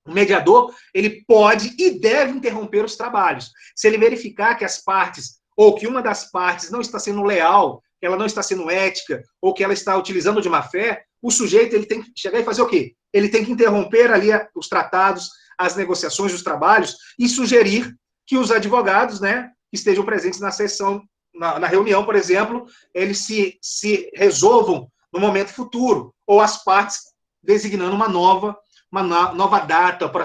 o mediador, ele pode e deve interromper os trabalhos. Se ele verificar que as partes, ou que uma das partes não está sendo leal, que ela não está sendo ética, ou que ela está utilizando de má fé, o sujeito ele tem que chegar e fazer o quê? Ele tem que interromper ali os tratados, as negociações, os trabalhos, e sugerir que os advogados, né, que estejam presentes na sessão, na reunião, por exemplo, eles se resolvam no momento futuro, ou as partes designando uma nova data para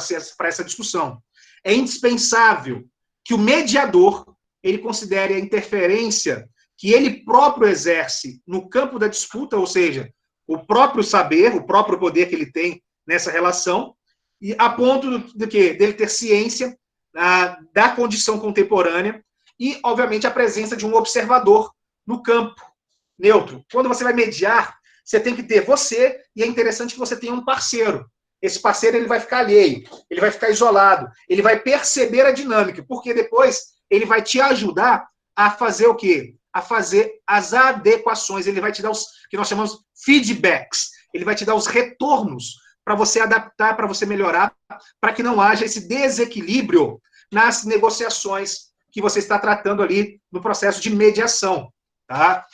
essa discussão. É indispensável que o mediador ele considere a interferência que ele próprio exerce no campo da disputa, ou seja, o próprio saber, o próprio poder que ele tem nessa relação, e a ponto dele ter ciência da condição contemporânea e, obviamente, a presença de um observador no campo neutro. Quando você vai mediar, você tem que ter você, e é interessante que você tenha um parceiro. Esse parceiro ele vai ficar alheio, ele vai ficar isolado, ele vai perceber a dinâmica, porque depois ele vai te ajudar a fazer o quê? A fazer as adequações, ele vai te dar os que nós chamamos feedbacks, ele vai te dar os retornos para você adaptar, para você melhorar, para que não haja esse desequilíbrio nas negociações que você está tratando ali no processo de mediação. Tá?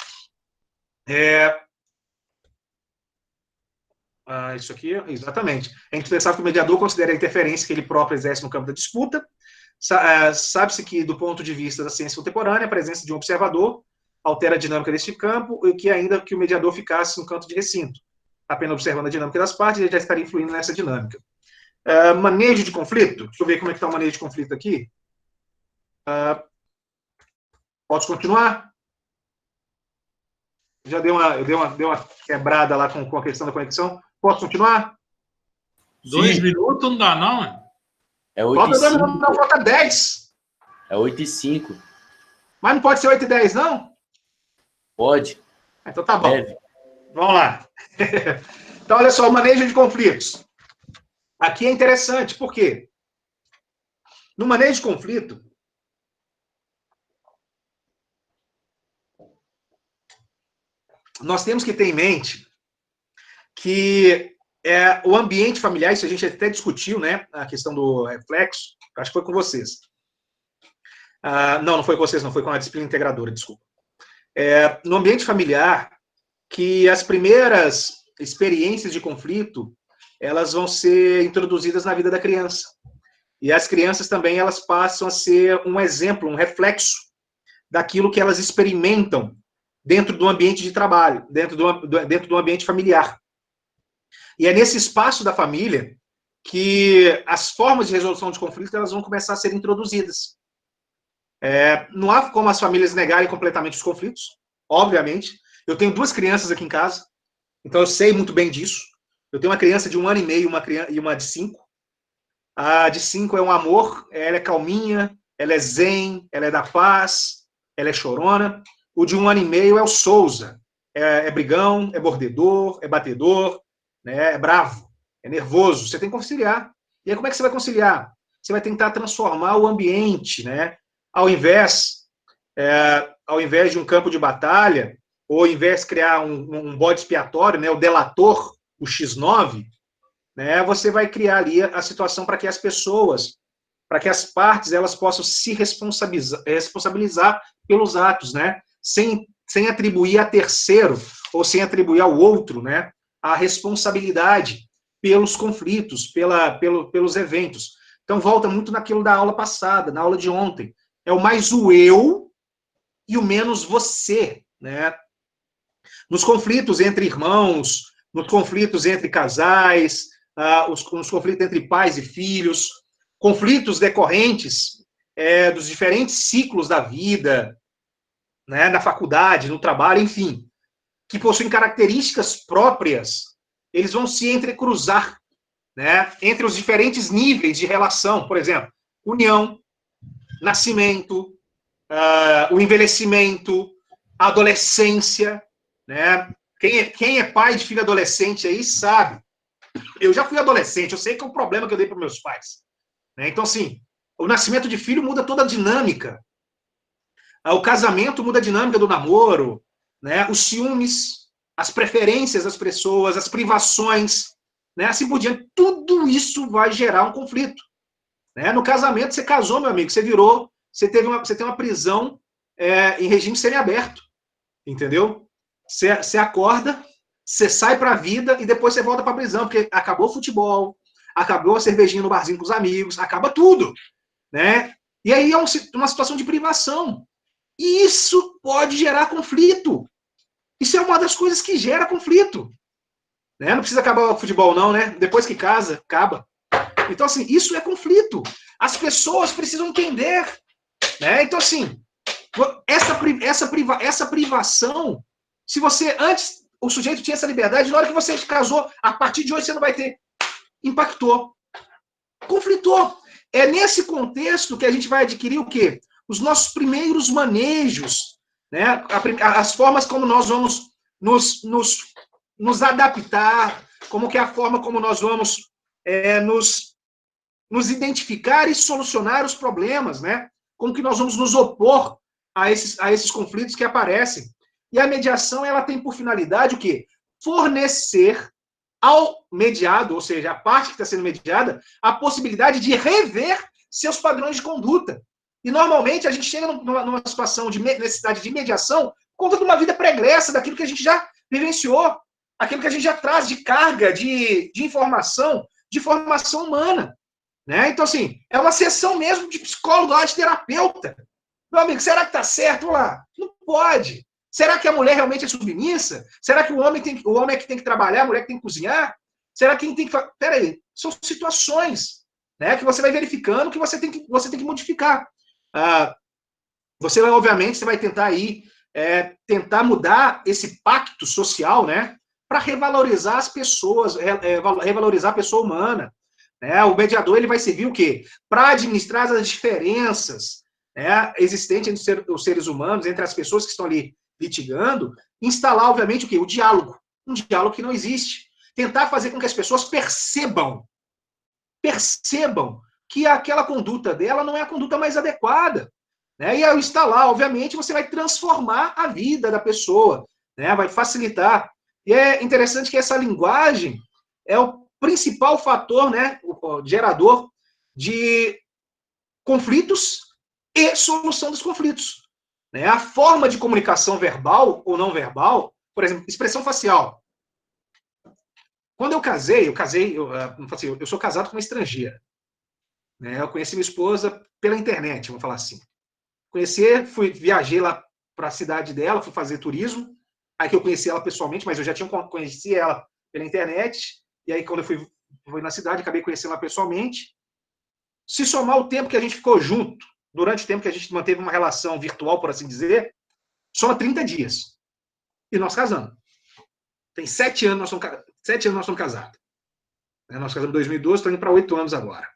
Isso aqui, exatamente. É indispensável que o mediador considere a interferência que ele próprio exerce no campo da disputa, Sabe-se que, do ponto de vista da ciência contemporânea, a presença de um observador altera a dinâmica deste campo, e que ainda que o mediador ficasse no canto de recinto, apenas observando a dinâmica das partes, ele já estaria influindo nessa dinâmica. Manejo de conflito. Deixa eu ver como é que está o manejo de conflito aqui. Posso continuar? Já deu uma quebrada lá com a questão da conexão. Posso continuar? 2 minutos não dá, não, é? É 8 e 5. Não, falta 10. É 8 e 5. Mas não pode ser 8 e 10, não? Pode. Então tá bom. Deve. Vamos lá. Então, olha só, o manejo de conflitos. Aqui é interessante, por quê? No manejo de conflito, nós temos que ter em mente que o ambiente familiar, isso a gente até discutiu, né? A questão do reflexo, acho que foi com vocês. Não foi com vocês, não, foi com a disciplina integradora, desculpa. No ambiente familiar, que as primeiras experiências de conflito, elas vão ser introduzidas na vida da criança. E as crianças também, elas passam a ser um exemplo, um reflexo daquilo que elas experimentam dentro do ambiente de trabalho, dentro do ambiente familiar. E é nesse espaço da família que as formas de resolução de conflito, elas vão começar a ser introduzidas. Não há como as famílias negarem completamente os conflitos, obviamente. Eu tenho 2 crianças aqui em casa, então eu sei muito bem disso. Eu tenho uma criança de 1 ano e meio e uma de 5. A de 5 é um amor, ela é calminha, ela é zen, ela é da paz, ela é chorona. O de 1 ano e meio é o Souza, é brigão, é mordedor, é batedor, né, é bravo, é nervoso. Você tem que conciliar. E aí como é que você vai conciliar? Você vai tentar transformar o ambiente, né? Ao invés de um campo de batalha, ou ao invés de criar um bode expiatório, né, o delator, o X9, né, você vai criar ali a situação para que as pessoas, para que as partes, elas possam se responsabilizar pelos atos, né, sem atribuir a terceiro, ou sem atribuir ao outro, né, a responsabilidade pelos conflitos, pelos eventos. Então, volta muito naquilo da aula passada, na aula de ontem. É o mais o eu e o menos você, né? Nos conflitos entre irmãos, nos conflitos entre casais, nos conflitos entre pais e filhos, conflitos decorrentes dos diferentes ciclos da vida, né, na faculdade, no trabalho, enfim, que possuem características próprias, eles vão se entrecruzar, né, entre os diferentes níveis de relação, por exemplo, união, nascimento, o envelhecimento, a adolescência, né? Quem é pai de filho adolescente aí sabe. Eu já fui adolescente, eu sei que é um problema que eu dei para meus pais, né? Então, assim, o nascimento de filho muda toda a dinâmica. O casamento muda a dinâmica do namoro, né? Os ciúmes, as preferências das pessoas, as privações, né? Assim por diante. Tudo isso vai gerar um conflito, né? No casamento, você casou, meu amigo, você tem uma prisão em regime semiaberto, entendeu? Você acorda, você sai para a vida e depois você volta para a prisão, porque acabou o futebol, acabou a cervejinha no barzinho com os amigos, acaba tudo, né? E aí é uma situação de privação. E isso pode gerar conflito. Isso é uma das coisas que gera conflito, né? Não precisa acabar o futebol não, né? Depois que casa, acaba. Então, assim, isso é conflito. As pessoas precisam entender, né? Então, assim, essa privação, se você, antes, o sujeito tinha essa liberdade, na hora que você casou, a partir de hoje você não vai ter. Impactou. Conflitou. É nesse contexto que a gente vai adquirir o quê? Os nossos primeiros manejos, né? As formas como nós vamos nos adaptar, como que é a forma como nós vamos nos identificar e solucionar os problemas, né? Como que nós vamos nos opor a esses conflitos que aparecem. E a mediação, ela tem por finalidade o quê? Fornecer ao mediado, ou seja, a parte que está sendo mediada, a possibilidade de rever seus padrões de conduta. E, normalmente, a gente chega numa situação de necessidade de mediação por conta de uma vida pregressa, daquilo que a gente já vivenciou, aquilo que a gente já traz de carga, de informação, de formação humana, Né? Então, assim, é uma sessão mesmo de psicólogo, de terapeuta. Meu amigo, será que está certo? Vamos lá. Não pode. Será que a mulher realmente é submissa? Será que o homem é que tem que trabalhar, a mulher que tem que cozinhar? Será que quem tem que... Peraí, são situações, né, que você vai verificando que você tem que modificar. Você vai, obviamente, você vai tentar aí tentar mudar esse pacto social, né, para revalorizar as pessoas, revalorizar a pessoa humana. Né? O mediador ele vai servir o quê? Para administrar as diferenças, né, existentes entre os seres humanos, entre as pessoas que estão ali litigando, instalar, obviamente, o quê? O diálogo. Um diálogo que não existe. Tentar fazer com que as pessoas percebam que aquela conduta dela não é a conduta mais adequada. Né? E ao instalar, obviamente, você vai transformar a vida da pessoa, né? Vai facilitar. E é interessante que essa linguagem é o principal fator, né, o gerador de conflitos e solução dos conflitos. Né? A forma de comunicação verbal ou não verbal, por exemplo, expressão facial. Quando eu casei, eu sou casado com uma estrangeira. Né? Eu conheci minha esposa pela internet, vamos falar assim. Viajei lá para a cidade dela, fui fazer turismo, aí que eu conheci ela pessoalmente, mas eu já conheci ela pela internet, e aí quando eu fui na cidade, acabei conhecendo ela pessoalmente. Se somar o tempo que a gente ficou junto, durante o tempo que a gente manteve uma relação virtual, por assim dizer, soma 30 dias. E nós casamos. Tem 7 anos nós somos casados. Nós casamos em 2012, estamos indo para 8 anos agora.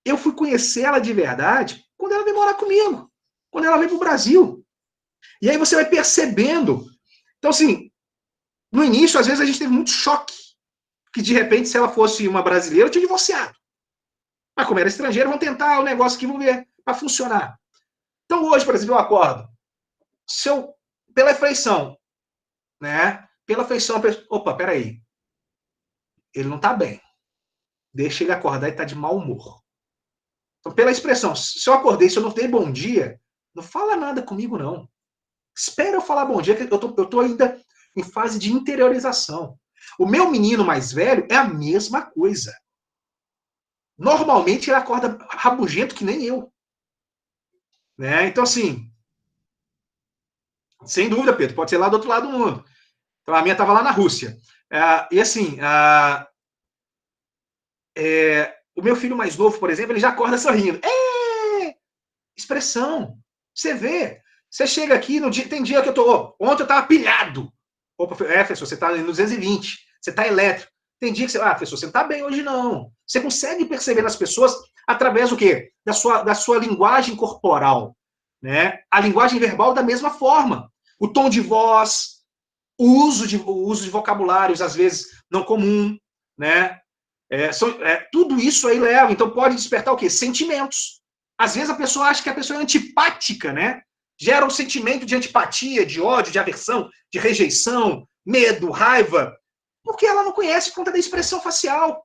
Eu fui conhecer ela de verdade quando ela veio morar comigo, quando ela veio para o Brasil. E aí você vai percebendo. Então, assim, no início, às vezes, a gente teve muito choque, que de repente, se ela fosse uma brasileira, eu tinha divorciado. Mas como era estrangeira, vão tentar o negócio aqui, vamos ver, para funcionar. Então, hoje, por exemplo, eu acordo. Pela feição, né? Pela feição, opa, peraí. Ele não está bem. Deixa ele acordar e está de mau humor. Então, pela expressão, se eu acordei, se eu não dei bom dia, não fala nada comigo, não. Espera eu falar bom dia, que eu tô ainda em fase de interiorização. O meu menino mais velho é a mesma coisa. Normalmente ele acorda rabugento que nem eu. Né? Então, assim, sem dúvida, Pedro, pode ser lá do outro lado do mundo. Então, a minha estava lá na Rússia. E assim, o meu filho mais novo, por exemplo, ele já acorda sorrindo. Expressão. Você vê. Você chega aqui, tem dia que eu tô... Ontem eu estava pilhado. Opa, professor, você está no 220. Você está elétrico. Tem dia que você... professor, você não está bem hoje, não. Você consegue perceber nas pessoas através do quê? Da sua linguagem corporal. Né? A linguagem verbal da mesma forma. O tom de voz, o uso de vocabulários, às vezes, não comum. Né? Tudo isso aí leva. Então, pode despertar o quê? Sentimentos. Às vezes, a pessoa acha que a pessoa é antipática, né? Gera um sentimento de antipatia, de ódio, de aversão, de rejeição, medo, raiva, porque ela não conhece por conta da expressão facial.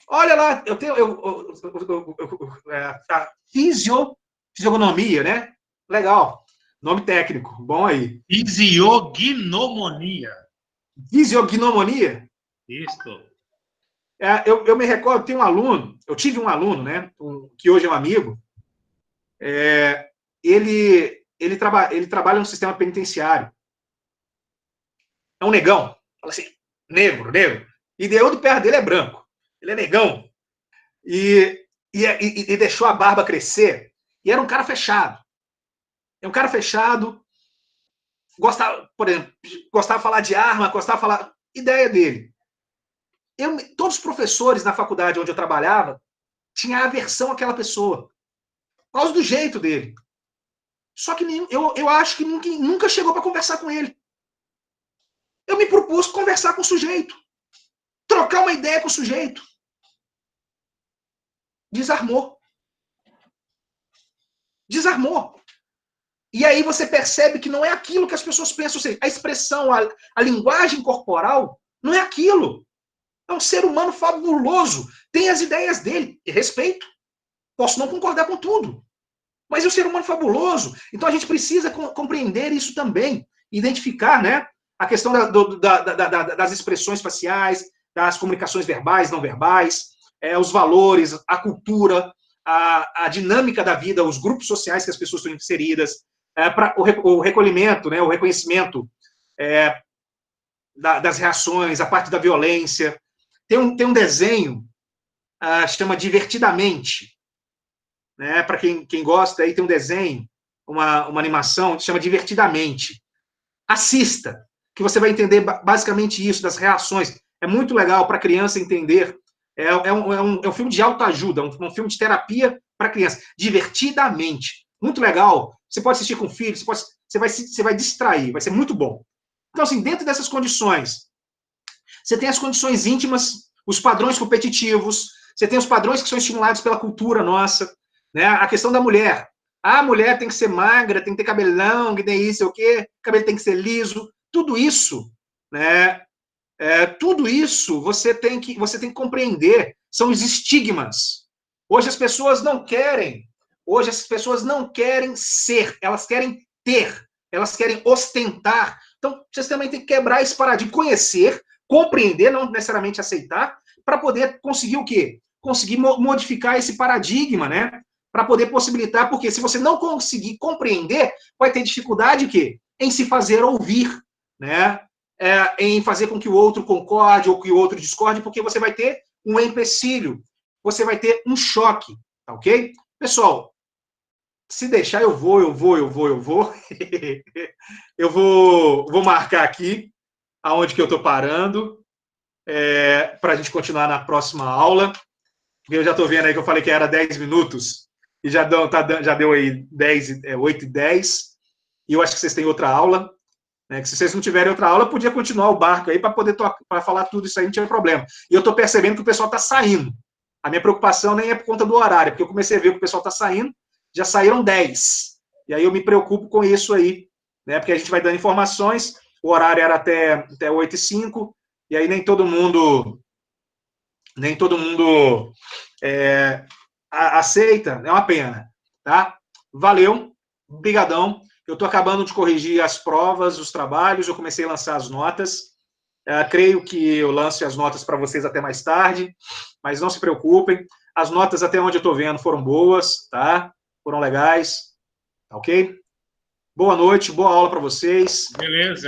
Olha lá, eu tenho a fisionomia, né? Legal. Nome técnico, bom aí. Fisiognomonia. Fisiognomonia? Isso. Eu me recordo, eu tive um aluno, né? Que hoje é um amigo. Ele trabalha no sistema penitenciário. É um negão. Fala assim, negro. E deu do perto dele é branco. Ele é negão. E deixou a barba crescer. E era um cara fechado. É um cara fechado. Gostava, por exemplo, gostava de falar de arma, gostava de falar... Ideia dele. Todos os professores na faculdade onde eu trabalhava tinham aversão àquela pessoa. Por causa do jeito dele. Só que eu acho que nunca chegou para conversar com ele. Eu me propus conversar com o sujeito. Trocar uma ideia com o sujeito. Desarmou. E aí você percebe que não é aquilo que as pessoas pensam. Ou seja, a expressão, a linguagem corporal, não é aquilo. É um ser humano fabuloso. Tem as ideias dele. E respeito. Posso não concordar com tudo. Mas é um ser humano fabuloso. Então a gente precisa compreender isso também. Identificar, né, a questão das expressões faciais, tá? As comunicações verbais, não verbais, os valores, a cultura, a dinâmica da vida, os grupos sociais que as pessoas estão inseridas, para o recolhimento, né, o reconhecimento das reações, a parte da violência. Tem um desenho, chama Divertidamente, né? Para quem gosta, aí tem um desenho, uma animação que chama Divertidamente. Assista, que você vai entender basicamente isso, das reações. É muito legal para a criança entender. É um filme de autoajuda, um filme de terapia para criança. Divertidamente. Muito legal. Você pode assistir com filhos, você vai distrair, vai ser muito bom. Então, assim, dentro dessas condições, você tem as condições íntimas, os padrões competitivos, você tem os padrões que são estimulados pela cultura nossa, né? A questão da mulher. A mulher tem que ser magra, tem que ter cabelão, que tem isso, o quê? O cabelo tem que ser liso. Tudo isso, né? Tudo isso você tem que compreender. São os estigmas. Hoje as pessoas não querem ser, elas querem ter, elas querem ostentar. Então, vocês também têm que quebrar esse paradigma, conhecer, compreender, não necessariamente aceitar, para poder conseguir o quê? Conseguir modificar esse paradigma, né? Para poder possibilitar, porque se você não conseguir compreender, vai ter dificuldade o quê? Em se fazer ouvir, né? Em fazer com que o outro concorde ou que o outro discorde, porque você vai ter um empecilho, você vai ter um choque, tá ok? Pessoal, se deixar, eu vou. Eu vou marcar aqui aonde que eu estou parando, para a gente continuar na próxima aula. Eu já estou vendo aí que eu falei que era 10 minutos, e já deu aí 8:10, e eu acho que vocês têm outra aula, né? Que se vocês não tiverem outra aula, eu podia continuar o barco aí para poder falar tudo isso aí, não tinha problema. E eu estou percebendo que o pessoal está saindo. A minha preocupação nem é por conta do horário, porque eu comecei a ver que o pessoal está saindo, já saíram 10. E aí eu me preocupo com isso aí, né? Porque a gente vai dando informações, o horário era até 8:05, e aí nem todo mundo aceita, é uma pena, tá? Valeu, brigadão. Eu estou acabando de corrigir as provas, os trabalhos, eu comecei a lançar as notas. Creio que eu lance as notas para vocês até mais tarde, mas não se preocupem. As notas, até onde eu estou vendo, foram boas, tá? Foram legais, tá ok? Boa noite, boa aula para vocês. Beleza.